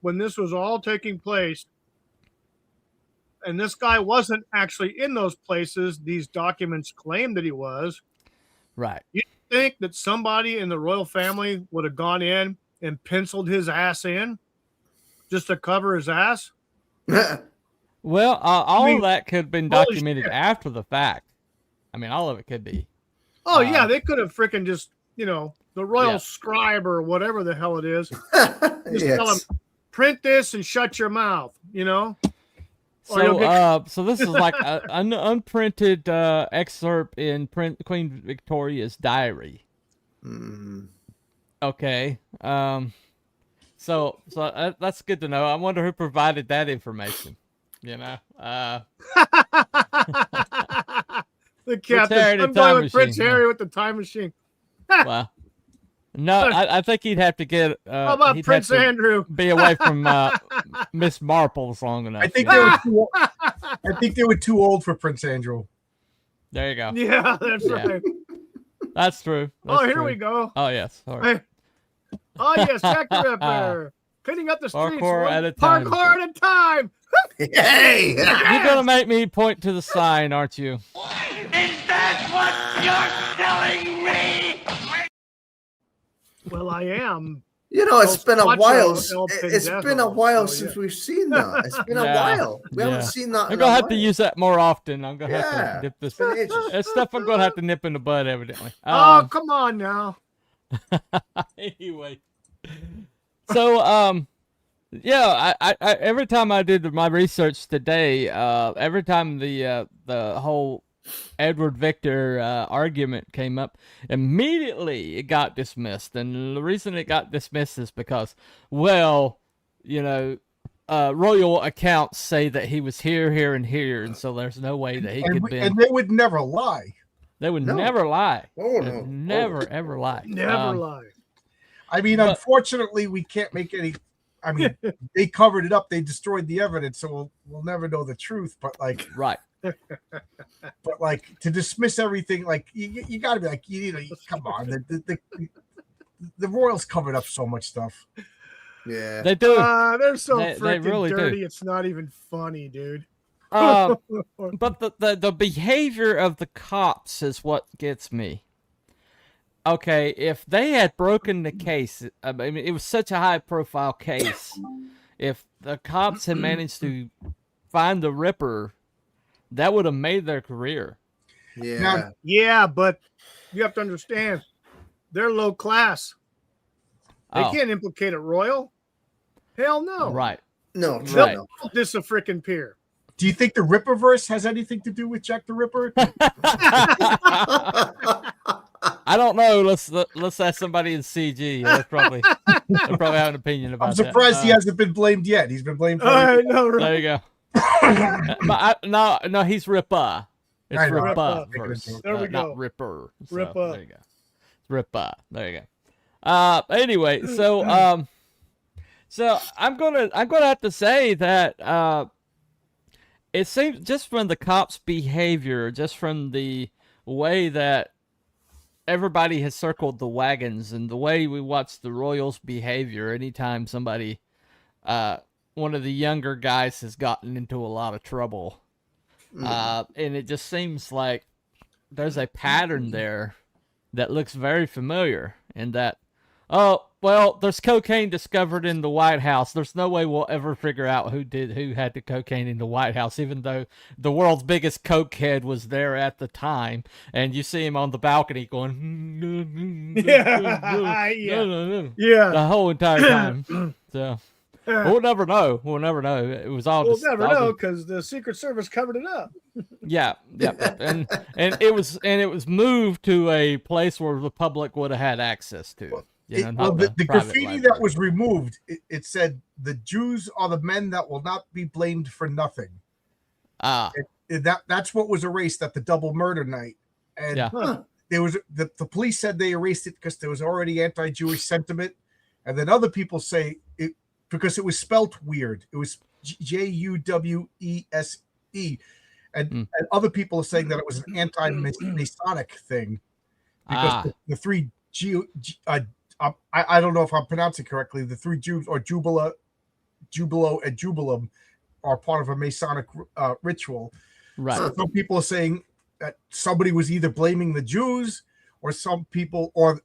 when this was all taking place, and this guy wasn't actually in those places these documents claim that he was, right? You think that somebody in the royal family would have gone in and penciled his ass in just to cover his ass? Well, all of that could have been documented after the fact. I mean, all of it could be. Oh, yeah, they could have freaking just, the royal scribe or whatever the hell it is. Just tell him, print this and shut your mouth, So this is like an unprinted excerpt in Queen Victoria's diary. Okay. So that's good to know. I wonder who provided that information. The captain. I'm going with Prince Harry with the time machine. Well, no, I think he'd have to get. How about Prince Andrew? Be away from Miss Marples long enough. I think they were too old for Prince Andrew. There you go. Yeah, that's right. That's true. Here we go. Oh yes. All right. Oh yes, Jack the Ripper, cleaning up the streets. Parkour at a time. Parkour at a time. Hey, you're gonna make me point to the sign, aren't you? Is that what you're telling me? Well, I am. It's been a while. It's been a while since we've seen that. It's been a while. We haven't seen that. I'm gonna have to use that more often. I'm gonna have to dip this. It's stuff I'm gonna have to nip in the bud, evidently. Oh, come on now. Anyway, so I every time I did my research today, every time the whole Edward Victor argument came up, immediately it got dismissed. And the reason it got dismissed is because, royal accounts say that he was here, and here, and so there's no way that he could be. And they would never lie. They would never lie. Oh, no. Never, ever lie. Never lie. I mean, unfortunately, we can't make any. I mean, they covered it up. They destroyed the evidence, so we'll never know the truth. But like, right. But like to dismiss everything, like you got to be like, come on, the Royals covered up so much stuff. Yeah, they do. They're so they freaking really dirty. do. It's not even funny, dude. But the behavior of the cops is what gets me. Okay, if they had broken the case, I mean, it was such a high-profile case. If the cops had managed to find the Ripper, that would have made their career. Yeah. Now, yeah, but you have to understand, they're low class. They can't implicate a royal. Hell no. Right. No, right. This a freaking peer. Do you think the Ripperverse has anything to do with Jack the Ripper? I don't know. Let's ask somebody in CG. They'll probably have an opinion about that. I'm surprised he hasn't been blamed yet. He's been blamed for no, right. There you go. No, he's Ripper. It's Ripper. There we go. Not Ripper. So, Ripper. There you go. Ripper. There you go. Anyway, so I'm gonna have to say that it seems just from the cops' behavior, just from the way that everybody has circled the wagons and the way we watch the Royals' behavior anytime somebody, one of the younger guys has gotten into a lot of trouble. And it just seems like there's a pattern there that looks very familiar in that, oh, well, there's cocaine discovered in the White House. There's no way we'll ever figure out who had the cocaine in the White House, even though the world's biggest cokehead was there at the time. And you see him on the balcony going, the whole entire time. So we'll never know. We'll never know. It was all. We'll never know because the Secret Service covered it up. Yeah, and it was moved to a place where the public would have had access to. The graffiti that was removed, it said, "The Jews are the men that will not be blamed for nothing." That's what was erased at the double murder night. And there was the police said they erased it because there was already anti-Jewish sentiment, and then other people say it because it was spelt weird. It was Juwese, and other people are saying that it was an anti-Masonic thing because the three I don't know if I'm pronouncing correctly. The three Jews, or Jubilo, and Jubileum, are part of a Masonic ritual. Right. So some people are saying that somebody was either blaming the Jews, or some people, or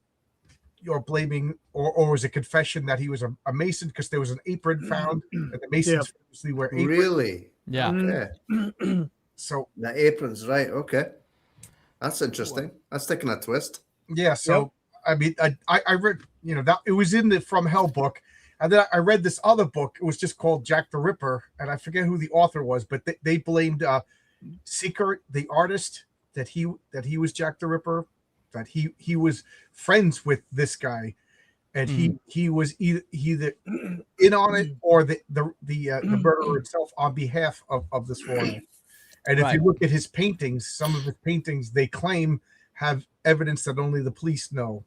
you're blaming, or was a confession that he was a Mason because there was an apron found, and the Masons famously wear aprons. Really? Yeah. Okay. So the aprons, right? Okay, that's interesting. That's taking a twist. Yeah. So. I mean, I read, that it was in the From Hell book, and then I read this other book. It was just called Jack the Ripper, and I forget who the author was, but they blamed Seeker, the artist, that he was Jack the Ripper, that he was friends with this guy, and he was either in on it or the murderer itself on behalf of this royal. And if you look at his paintings, some of his paintings they claim have evidence that only the police know.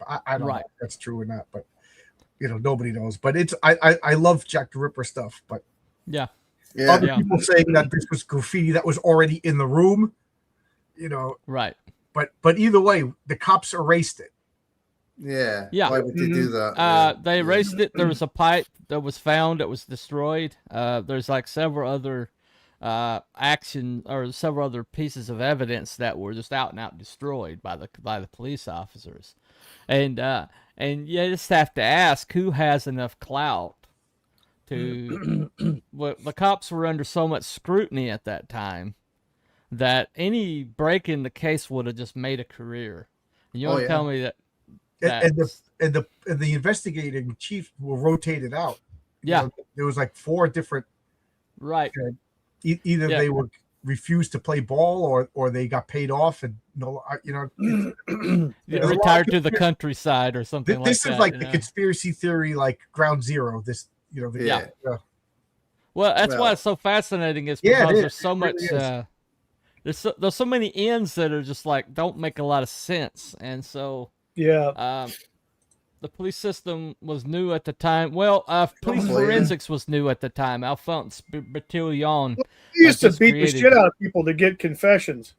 I don't know if that's true or not, but nobody knows. But it's I love Jack the Ripper stuff, but other people saying that this was graffiti that was already in the room, Right. But either way, the cops erased it. Yeah. Yeah. Why would they do that? They erased it. There was a pipe that was found that was destroyed. There's like several other several other pieces of evidence that were just out and out destroyed by the police officers, and you just have to ask who has enough clout to. Well, the cops were under so much scrutiny at that time that any break in the case would have just made a career. And you want to tell me that? And the investigating chiefs were rotated out. There was like 4 different. Right. Either they were refused to play ball, or they got paid off, and retired to the countryside or something. This is like the conspiracy theory, like ground zero. This, Well, that's why it's so fascinating. Is because there's so much. There's so many ends that are just like don't make a lot of sense, and so the police system was new at the time. Well, police Probably, yeah. forensics was new at the time. Alphonse Bertillon He used to just beat created. the shit out of people to get confessions.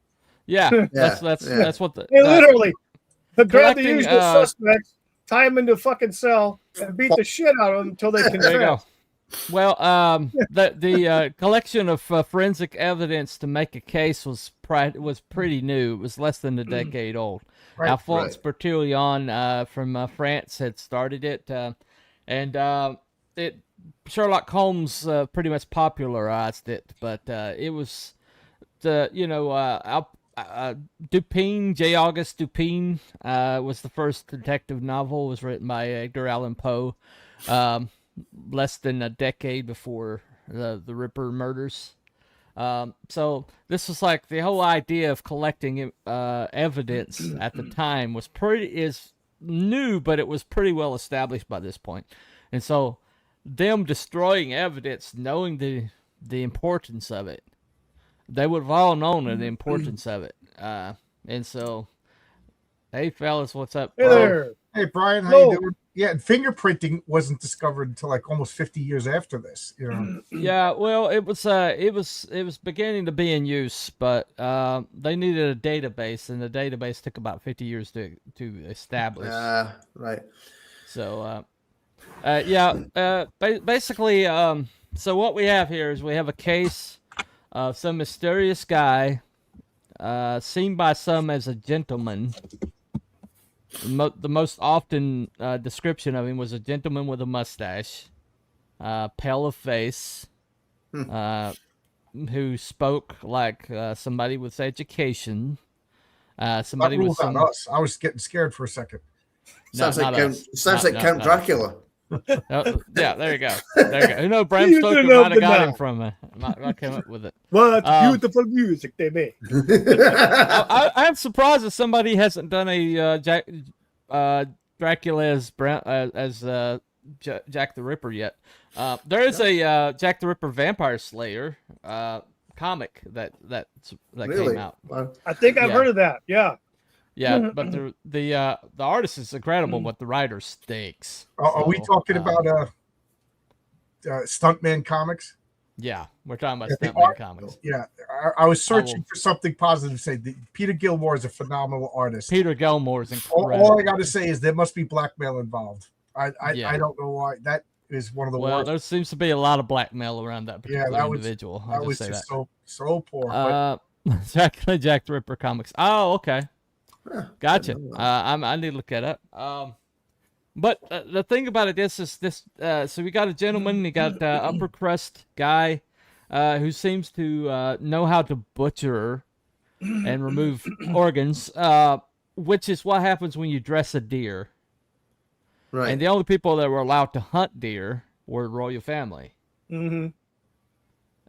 Yeah, Yeah, that's yeah. what the They literally grab the collecting, usual suspects, tie them into a fucking cell, and beat the shit out of them until they confess. There you go. Well, the collection of forensic evidence to make a case was pretty new. It was less than a decade old. Right, Alphonse Bertillon from France had started it, and Sherlock Holmes pretty much popularized it. But it was Dupin, J. August Dupin was the first detective novel. It was written by Edgar Allan Poe. Less than a decade before the Ripper murders. So this was like the whole idea of collecting evidence at the time is new, but it was pretty well established by this point. And so them destroying evidence, knowing the importance of it, they would have all known the importance of it. And so, hey fellas, what's up? Hey there. Hey Brian, how Hello. you doing? Yeah, and fingerprinting wasn't discovered until like almost 50 years after this. You know. Yeah, well, it was beginning to be in use, but they needed a database, and the database took about 50 years to establish. Right. So, basically, so what we have here is we have a case of some mysterious guy, seen by some as a gentleman. The most often description of him was a gentleman with a mustache, pale of face, who spoke like somebody with education. Somebody That with rules out some. us. I was getting scared for a second. Sounds not like us. Count No. Dracula. Yeah, there you go. There you go. Who knows? Bram You Stoker don't know might have got the him from. I came up with it. What beautiful music they make. I'm surprised that somebody hasn't done a Dracula as Jack the Ripper yet. There is a Jack the Ripper Vampire Slayer comic that Really? came out. Wow. I think I've Yeah. heard of that. Yeah. Yeah, but the artist is incredible, but the writer stinks. Are we So, talking about Stuntman comics? Yeah, we're talking about Yeah, they Stuntman are- comics. Yeah, I was searching for something positive to say. Peter Gilmore is a phenomenal artist. Peter Gilmore is incredible. All I got to say is there must be blackmail involved. Yeah. I don't know why. That is one of the Well, worst. there seems to be a lot of blackmail around that particular that was- individual. That I'll was just say just that. so poor. But Jack the Ripper comics. Oh, okay. Huh, Gotcha. didn't know I need to look that up. But the thing about it is this. So we got a gentleman. You got upper crust guy, who seems to know how to butcher and remove organs. Which is what happens when you dress a deer. Right. And the only people that were allowed to hunt deer were the royal family. Mm-hmm.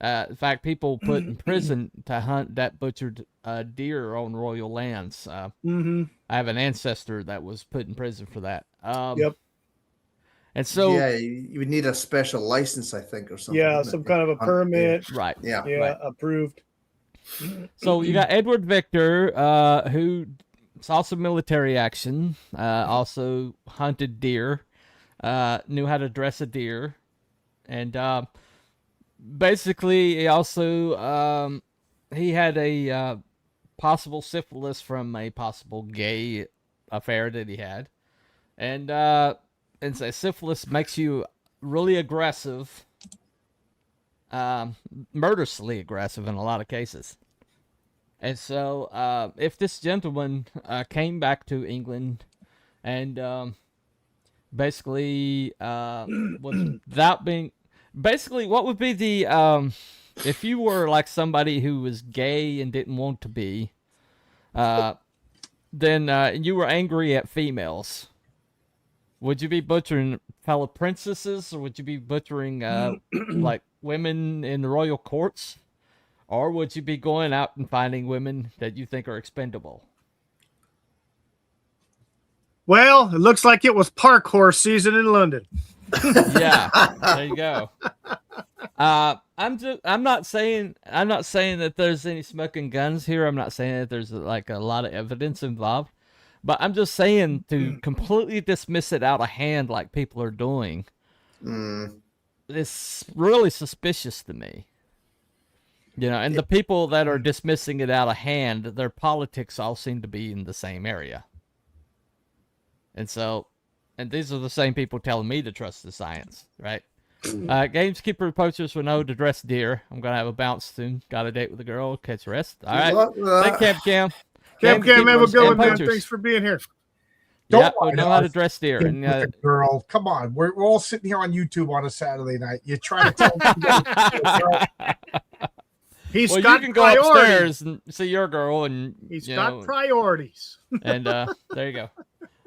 In fact, people put in prison to hunt that butchered deer on royal lands. Mm-hmm. I have an ancestor that was put in prison for that. Yep. And so, yeah, you would need a special license, I think, or something. Yeah, wouldn't some it? kind of a permit. right. Yeah. Yeah, Right. approved. So you got Edward Victor, who saw some military action, also hunted deer, knew how to dress a deer, and basically he also he had a possible syphilis from a possible gay affair that he had, and so syphilis makes you really aggressive, murderously aggressive in a lot of cases. And so, if this gentleman came back to England and basically without being, basically, what would be the if you were like somebody who was gay and didn't want to be, then you were angry at females. Would you be butchering fellow princesses, or would you be butchering like women in the royal courts? Or would you be going out and finding women that you think are expendable? Well, it looks like it was park horse season in London. Yeah, there you go. I'm not saying that there's any smoking guns here. I'm not saying that there's like a lot of evidence involved, But I'm just saying to completely dismiss it out of hand like people are doing. It's really suspicious to me. You know, and the people that are dismissing it out of hand, their politics all seem to be in the same area. And so, and these are the same people telling me to trust the science, right? Gameskeeper poachers will know to dress deer. I'm going to have a bounce soon. Got a date with a girl, catch rest. All right. Thank Camp Cam. Cam, have a Gamekeepers good and one, man. poachers. Thanks for being here. Yeah, we know how to dress deer. And, With a girl, come on, we're all sitting here on YouTube on a Saturday night. You try to tell me. He's well, got you can go priorities. upstairs and see your girl, and He's you got know, priorities. and there you go.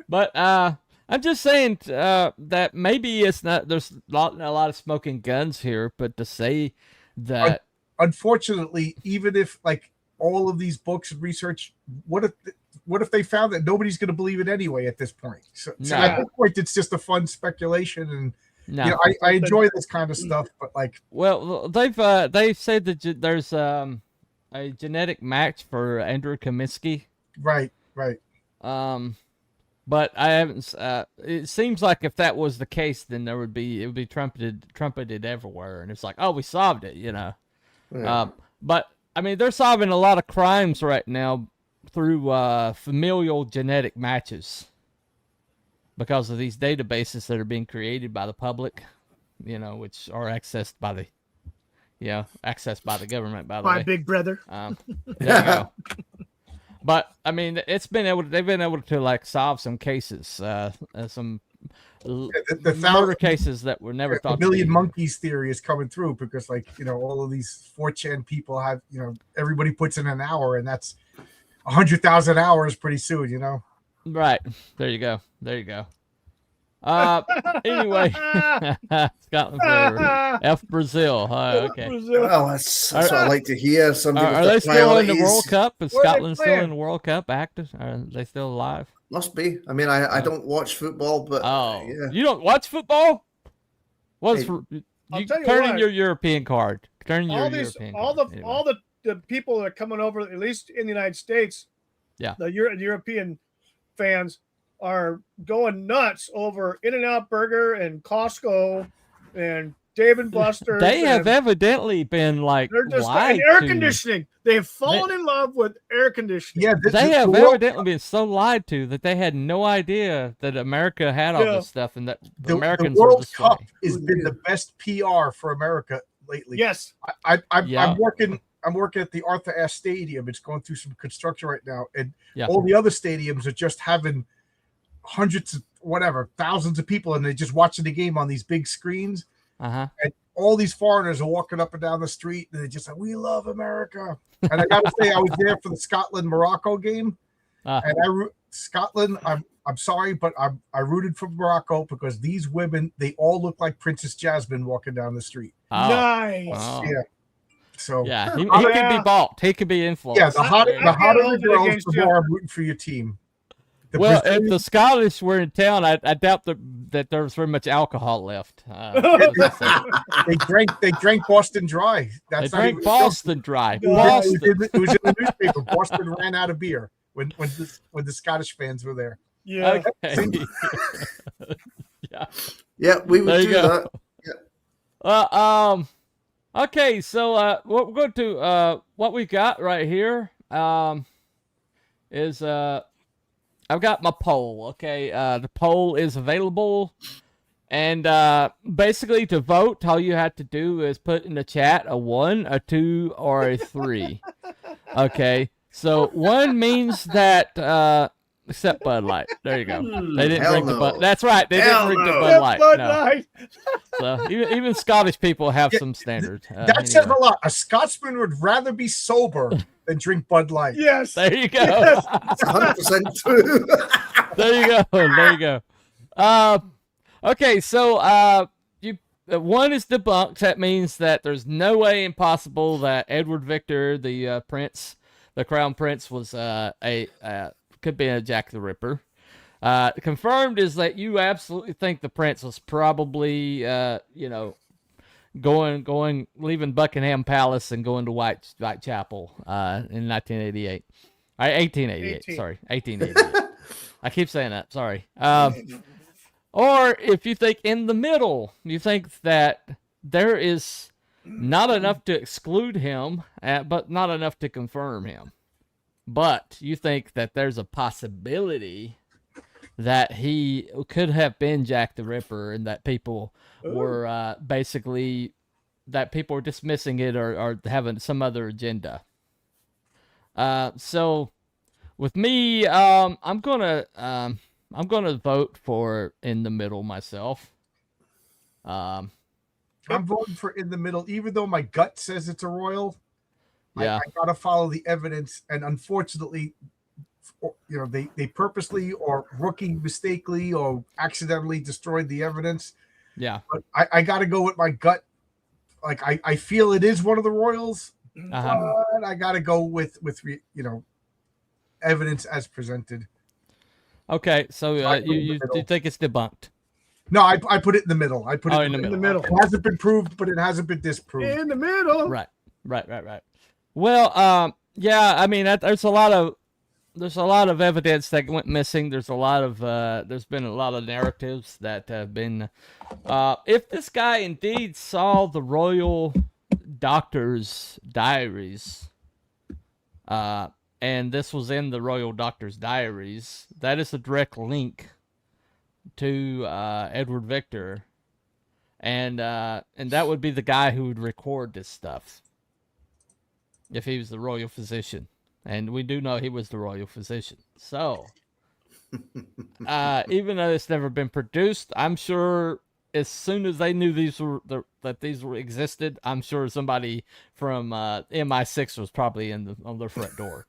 But I'm just saying that maybe it's not. There's not a lot of smoking guns here, but to say that, unfortunately, even if like all of these books and research, what if they found that nobody's going to believe it anyway at this point? So at this point, it's just a fun speculation, and you know, I enjoy this kind of stuff, but like, well, they've said that there's a genetic match for Andrew Kaminsky. Right. But I haven't. It seems like if that was the case, then it would be trumpeted everywhere, and it's like, oh, we solved it, you know. Yeah. But I mean, they're solving a lot of crimes right now through familial genetic matches because of these databases that are being created by the public, you know, which are accessed by the government. By the way, My big brother. there you go. But I mean, they've been able to like solve some cases, some murder cases that were never thought. The million monkeys theory is coming through because, like, you know, all of these 4chan people have, you know, everybody puts in an hour, and that's 100,000 hours pretty soon, you know. Right. There you go. Anyway, Scotland forever. F Brazil. Okay. Well, that's what I like to hear. Somebody Are with they the still in the priorities. World Cup? Is Where are they Scotland still playing? in the World Cup active? Are they still alive? Must be. I mean, I don't watch football, but yeah. You don't watch football? What's Hey, I'll tell you turn in what. your European card? Turn your all these, European all card. the, Anyway. all the people that are coming over, at least in the United States, Yeah. the European fans are going nuts over In-N-Out Burger and Costco and Dave and Buster's. They have and evidently been like they're just lied and air to. conditioning. They have fallen in love with air conditioning. Yeah, They have evidently been so lied to that they had no idea that America had all this stuff and that the Americans World were just Cup funny. has been the best PR for America lately. Yes. I'm working at the Arthur Ashe Stadium. It's going through some construction right now, and Yeah. all the other stadiums are just having hundreds of thousands of people, and they're just watching the game on these big screens. Uh-huh. And all these foreigners are walking up and down the street, and they're just like, "We love America." And I got to say, I was there for the Scotland-Morocco game, and Scotland. I'm sorry, but I rooted for Morocco because these women, they all look like Princess Jasmine walking down the street. Oh. Nice. Oh. Yeah. So Yeah, he could be bought. He could be influenced. yeah, the hotter can't the hold it girls, against the you. more I'm rooting for your team. The Well, Brazilian- if the Scottish were in town, I doubt that there was very much alcohol left. they drank Boston Dry. They That's not drank even- Boston Dry. No, Boston. It was in the newspaper. Boston ran out of beer when the Scottish fans were there. Yeah. Okay. Yeah. Yeah, we would There you do go. that. Okay, so what we're going to what we got right here is I've got my poll. Okay, the poll is available, and basically to vote, all you have to do is put in the chat a 1, a 2, or a 3. Okay, so 1 means that except Bud Light. There you go. They didn't Hell drink the no. Bud. That's right. They Hell didn't drink the no. Bud Light. Bud No. Light. So even Scottish people have some standards. That says a lot. A Scotsman would rather be sober than drink Bud Light. Yes. There you go. Yes. It's 100% true. There you go. There you go. Okay, so 1 is debunked. That means that there's no way impossible that Edward Victor, the prince, the crown prince, was could be a Jack the Ripper. Confirmed is that you absolutely think the prince was probably leaving Buckingham Palace and going to Whitechapel in 1988. 1888. 18. Sorry, 1888. I keep saying that. Sorry. Or if you think in the middle, you think that there is not enough to exclude him, but not enough to confirm him. But you think that there's a possibility that he could have been Jack the Ripper, and that people were basically dismissing it or having some other agenda. So with me, I'm gonna vote for in the middle myself. I'm voting for in the middle, even though my gut says it's a royal. Yeah, I gotta follow the evidence, and unfortunately, they purposely or rookie mistakenly or accidentally destroyed the evidence. Yeah, but I gotta go with my gut. Like I feel it is one of the royals, but I gotta go with evidence as presented. Okay, so you think it's debunked? No, I put it in the middle. I put it in the middle. It hasn't been proved, but it hasn't been disproved. In the middle. Right. Well, yeah, I mean, there's a lot of evidence that went missing. There's been a lot of narratives that have been. If this guy indeed saw the royal doctor's diaries, and this was in the royal doctor's diaries, that is a direct link to Edward Victor, and that would be the guy who would record this stuff if he was the royal physician, and we do know he was the royal physician. So, even though it's never been produced, I'm sure as soon as they knew these existed, I'm sure somebody from MI6 was probably on their front door.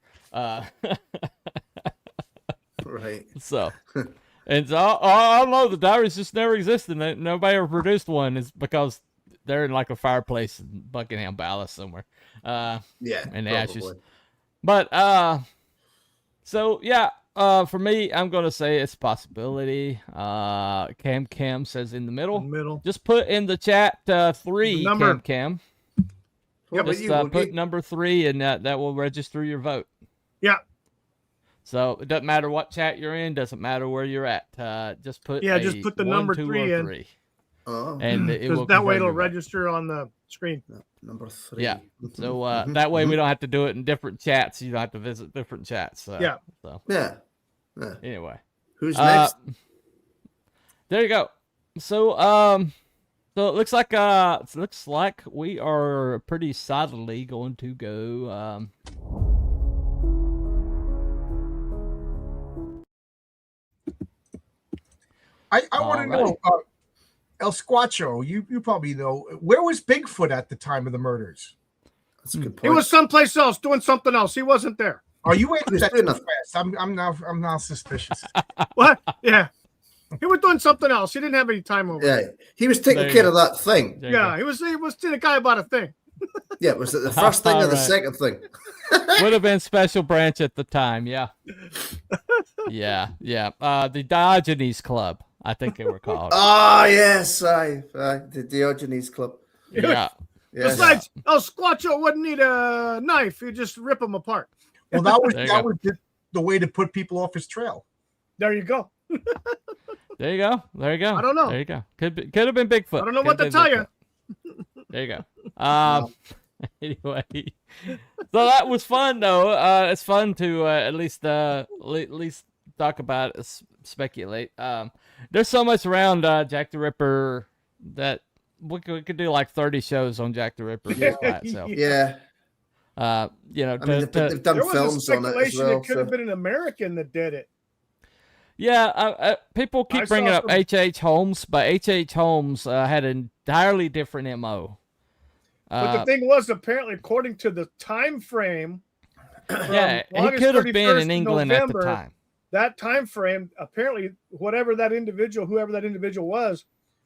Right. So. And so, I don't know, the diaries just never existed. Nobody ever produced one. It's because they're in like a fireplace in Buckingham Palace somewhere. Yeah, in the probably. ashes. But, so, yeah, for me, I'm going to say it's a possibility. Cam says in the middle. Just put in the chat 3, Cam. Just put number 3, and that will register your vote. Yeah. So it doesn't matter what chat you're in, doesn't matter where you're at. Just put the 1, number 2, 3 or in. 3. Oh, and it will that way it'll register on the screen. Number 3. Yeah. So that way we don't have to do it in different chats. You don't have to visit different chats. Yeah. So yeah. Anyway, who's next? There you go. So so it looks like we are pretty solidly going to go. I want to know, El Squatcho, you probably know, where was Bigfoot at the time of the murders? That's a good point. He was someplace else doing something else. He wasn't there. Oh, you went that too fast. I'm now suspicious. What? Yeah. He was doing something else. He didn't have any time over. Yeah, he was taking care of that thing. Yeah, he was to the guy about a thing. Yeah, was it the first thing or the second thing? Would have been special branch at the time. Yeah. Yeah. The Diogenes Club, I think they were called. Oh yes, the Diogenes Club. Yeah. Yes. Besides, El Squatcho wouldn't need a knife. You just rip them apart. Well, that was the way to put people off his trail. There you go. There you go. I don't know. There you go. Could have been Bigfoot. I don't know what to tell you. There you go. Anyway, so that was fun though. It's fun to at least talk about it, speculate. There's so much around Jack the Ripper that we could do like 30 shows on Jack the Ripper just by itself. Yeah. There They've done films on it as well. It could have been an American that did it. Yeah, people keep bringing up H.H. Holmes, but H.H. Holmes had an entirely different MO. But the thing was, apparently, according to the time frame, yeah, he could have been in England at the time. That time frame, apparently, whoever that individual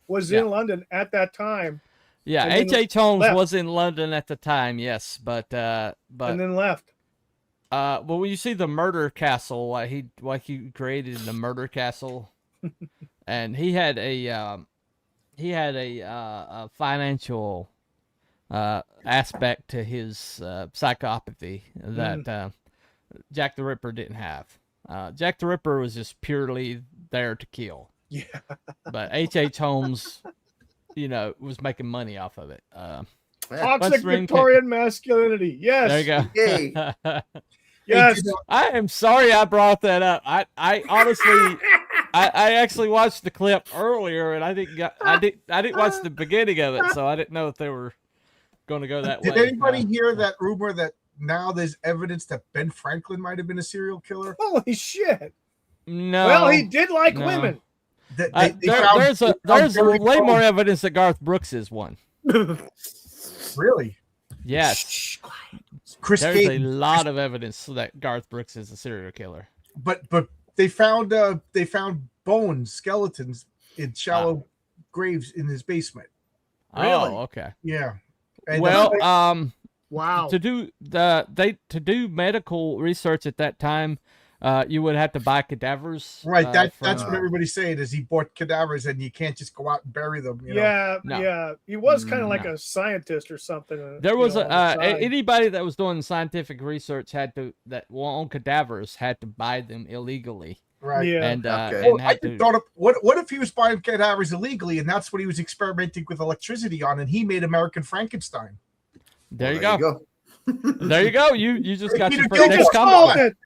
was in London at that time. Yeah, H.H. Holmes was in London at the time, yes, but and then left. Well, when you see the murder castle, why he created the murder castle, and he had a financial aspect to his psychopathy that Jack the Ripper didn't have. Jack the Ripper was just purely there to kill. Yeah. But H.H. Holmes, was making money off of it. Toxic Victorian masculinity. Yes. There you go. Yay. Yes. I am sorry I brought that up. I honestly, I actually watched the clip earlier, and I didn't watch the beginning of it, so I didn't know if they were going to go that way. Did anybody hear that rumor that now there's evidence that Ben Franklin might have been a serial killer? Holy shit. No. Well, he did like No. women. There's way more evidence that Garth Brooks is one. Really? Yes. Chris There's Gaten. a lot of evidence that Garth Brooks is a serial killer. But they found bones, skeletons in shallow graves in his basement. Really? Oh, okay. Yeah. And Well, Wow. to do medical research at that time, you would have to buy cadavers. right, that's from- what everybody's saying is he bought cadavers and you can't just go out and bury them. You know? Yeah, No. yeah. He was kind of like No. a scientist or something. There was on the side. anybody that was doing scientific research on cadavers had to buy them illegally, Right. Yeah. and Okay. and I had just to. thought of what if he was buying cadavers illegally and that's what he was experimenting with electricity on and he made American Frankenstein. There you go. There you go. You just got Peter your Gilbert next solved comic. it.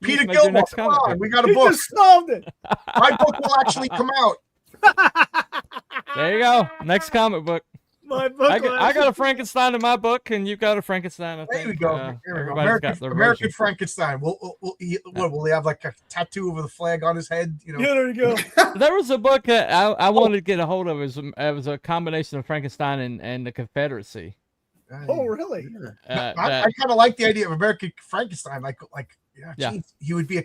You Peter just made your Gilmore, next come comic on, book. we got a He book. just solved it. My book will actually come out. There you go. Next comic book. My book. I got a Frankenstein in my book, and you got a Frankenstein. I There think. we go. Uh, There we go. everybody's got their American version. Frankenstein. Will he have like a tattoo over the flag on his head? You know. Yeah, there you go. There was a book that I wanted to get a hold of. It was a combination of Frankenstein and the Confederacy. Oh, really? I that- kind of like the idea of American Frankenstein. Yeah. Geez, he would be a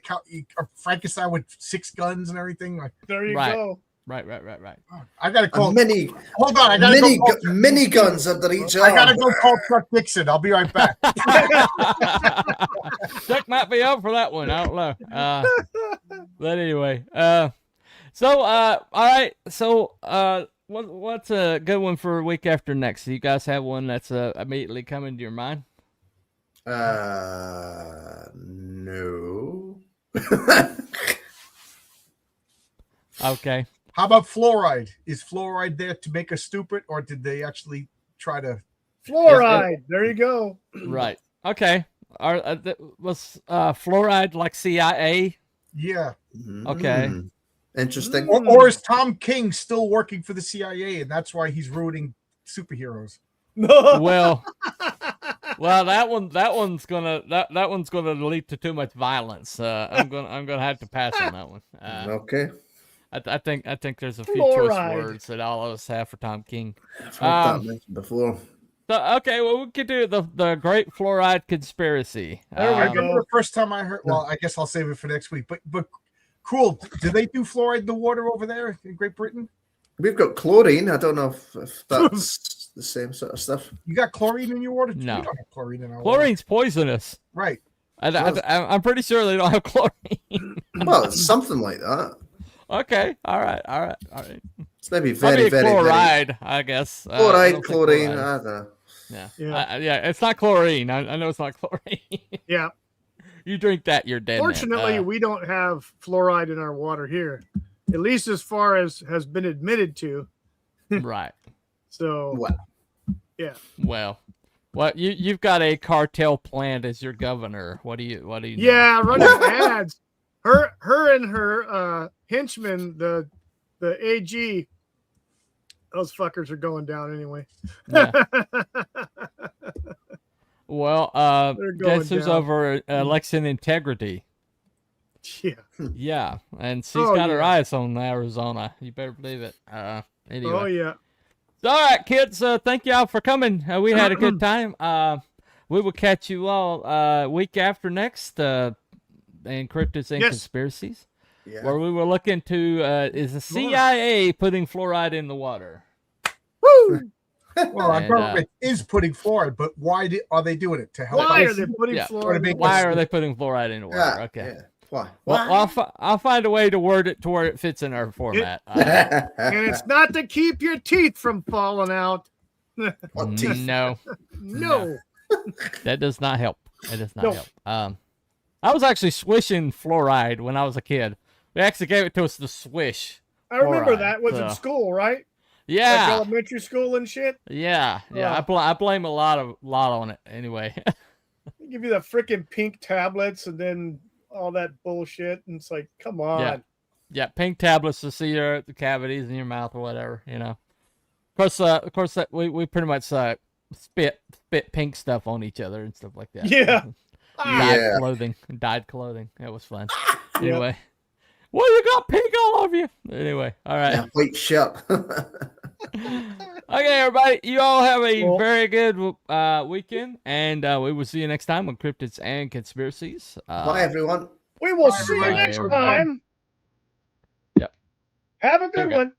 Frankenstein with 6 guns and everything. Like, There you Right. go. Right. I gotta call. Mini, Hold on, I gotta mini, go. Call, mini guns under each I arm. gotta go call Chuck Dixon. I'll be right back. Chuck might be out for that one. I don't know. But anyway, so all right. So what's a good one for a week after next? Do you guys have one that's immediately coming to your mind? No. Okay. How about fluoride? Is fluoride there to make us stupid, or did they actually try to? Fluoride. There you go. Right. Okay. Was fluoride like CIA? Yeah. Okay. Interesting. Or is Tom King still working for the CIA, and that's why he's ruining superheroes? Well, that one's gonna lead to too much violence. I'm gonna have to pass on that one. Okay. I think there's a few Fluoride. choice words that all of us have for Tom King. I've heard that mentioned before. So, okay, well, we could do the Great Fluoride Conspiracy. There we I go. remember the first time I heard. Well, I guess I'll save it for next week. But cool. Do they do fluoride in the water over there in Great Britain? We've got chlorine. I don't know if that's the same sort of stuff. You got chlorine in your water? No. We don't have chlorine in our water. Chlorine's poisonous. Right. I'm pretty sure they don't have chlorine. Well, it's something like that. Okay, all right. It's maybe Maybe very, very, chloride, very... I guess. I Chloride, don't think chlorine, chloride. I don't know. Yeah, yeah. It's not chlorine. I know it's not chlorine. Yeah. You drink that, you're dead. Fortunately, man. we don't have fluoride in our water here, at least as far as has been admitted to. Right. So, Well, yeah. Well, you've got a cartel plant as your governor. What do you know? Yeah, running ads. Her and her henchmen, the AG, those fuckers are going down anyway. Yeah. Well, They're going guess who's down. over election integrity? Yeah. Yeah, and she's Oh, got her yeah. eyes on Arizona. You better believe it. Anyway. Oh yeah. All right, kids. Thank y'all for coming. We had a good time. We will catch you all week after next in Cryptids and Yes. Conspiracies, yeah. where we will look into is the CIA putting fluoride in the water? Woo! Well, our And, government is putting fluoride, but why are they doing it? To help Why us? are they putting Yeah. fluoride? make Why us- are they putting fluoride in the water? Yeah, Okay. yeah. Why? Well, I'll find a way to word it to where it fits in our format. And it's not to keep your teeth from falling out. What teeth? No, No. that does not help. It does not No. help. All I was actually swishing fluoride when I was a kid. They actually gave it to us to swish. I remember Fluoride, that was in so- school, right? Like Yeah, elementary school and shit. yeah. Oh. I blame a lot on it anyway. They give you the freaking pink tablets and then all that bullshit, and it's like, come on. Yeah, pink tablets to see the cavities in your mouth or whatever, you know. Of course, that we pretty much spit pink stuff on each other and stuff like that. Yeah. Dyed clothing. It was fun. Anyway, well, you got pink all over you. Anyway, all right. Yeah, white shirt. Okay, everybody, you all have a Cool. very good weekend, and we will see you next time on Cryptids and Conspiracies. Bye, everyone. We will Bye, see you everybody. next Everybody. time. Yep. Have a good Okay. one.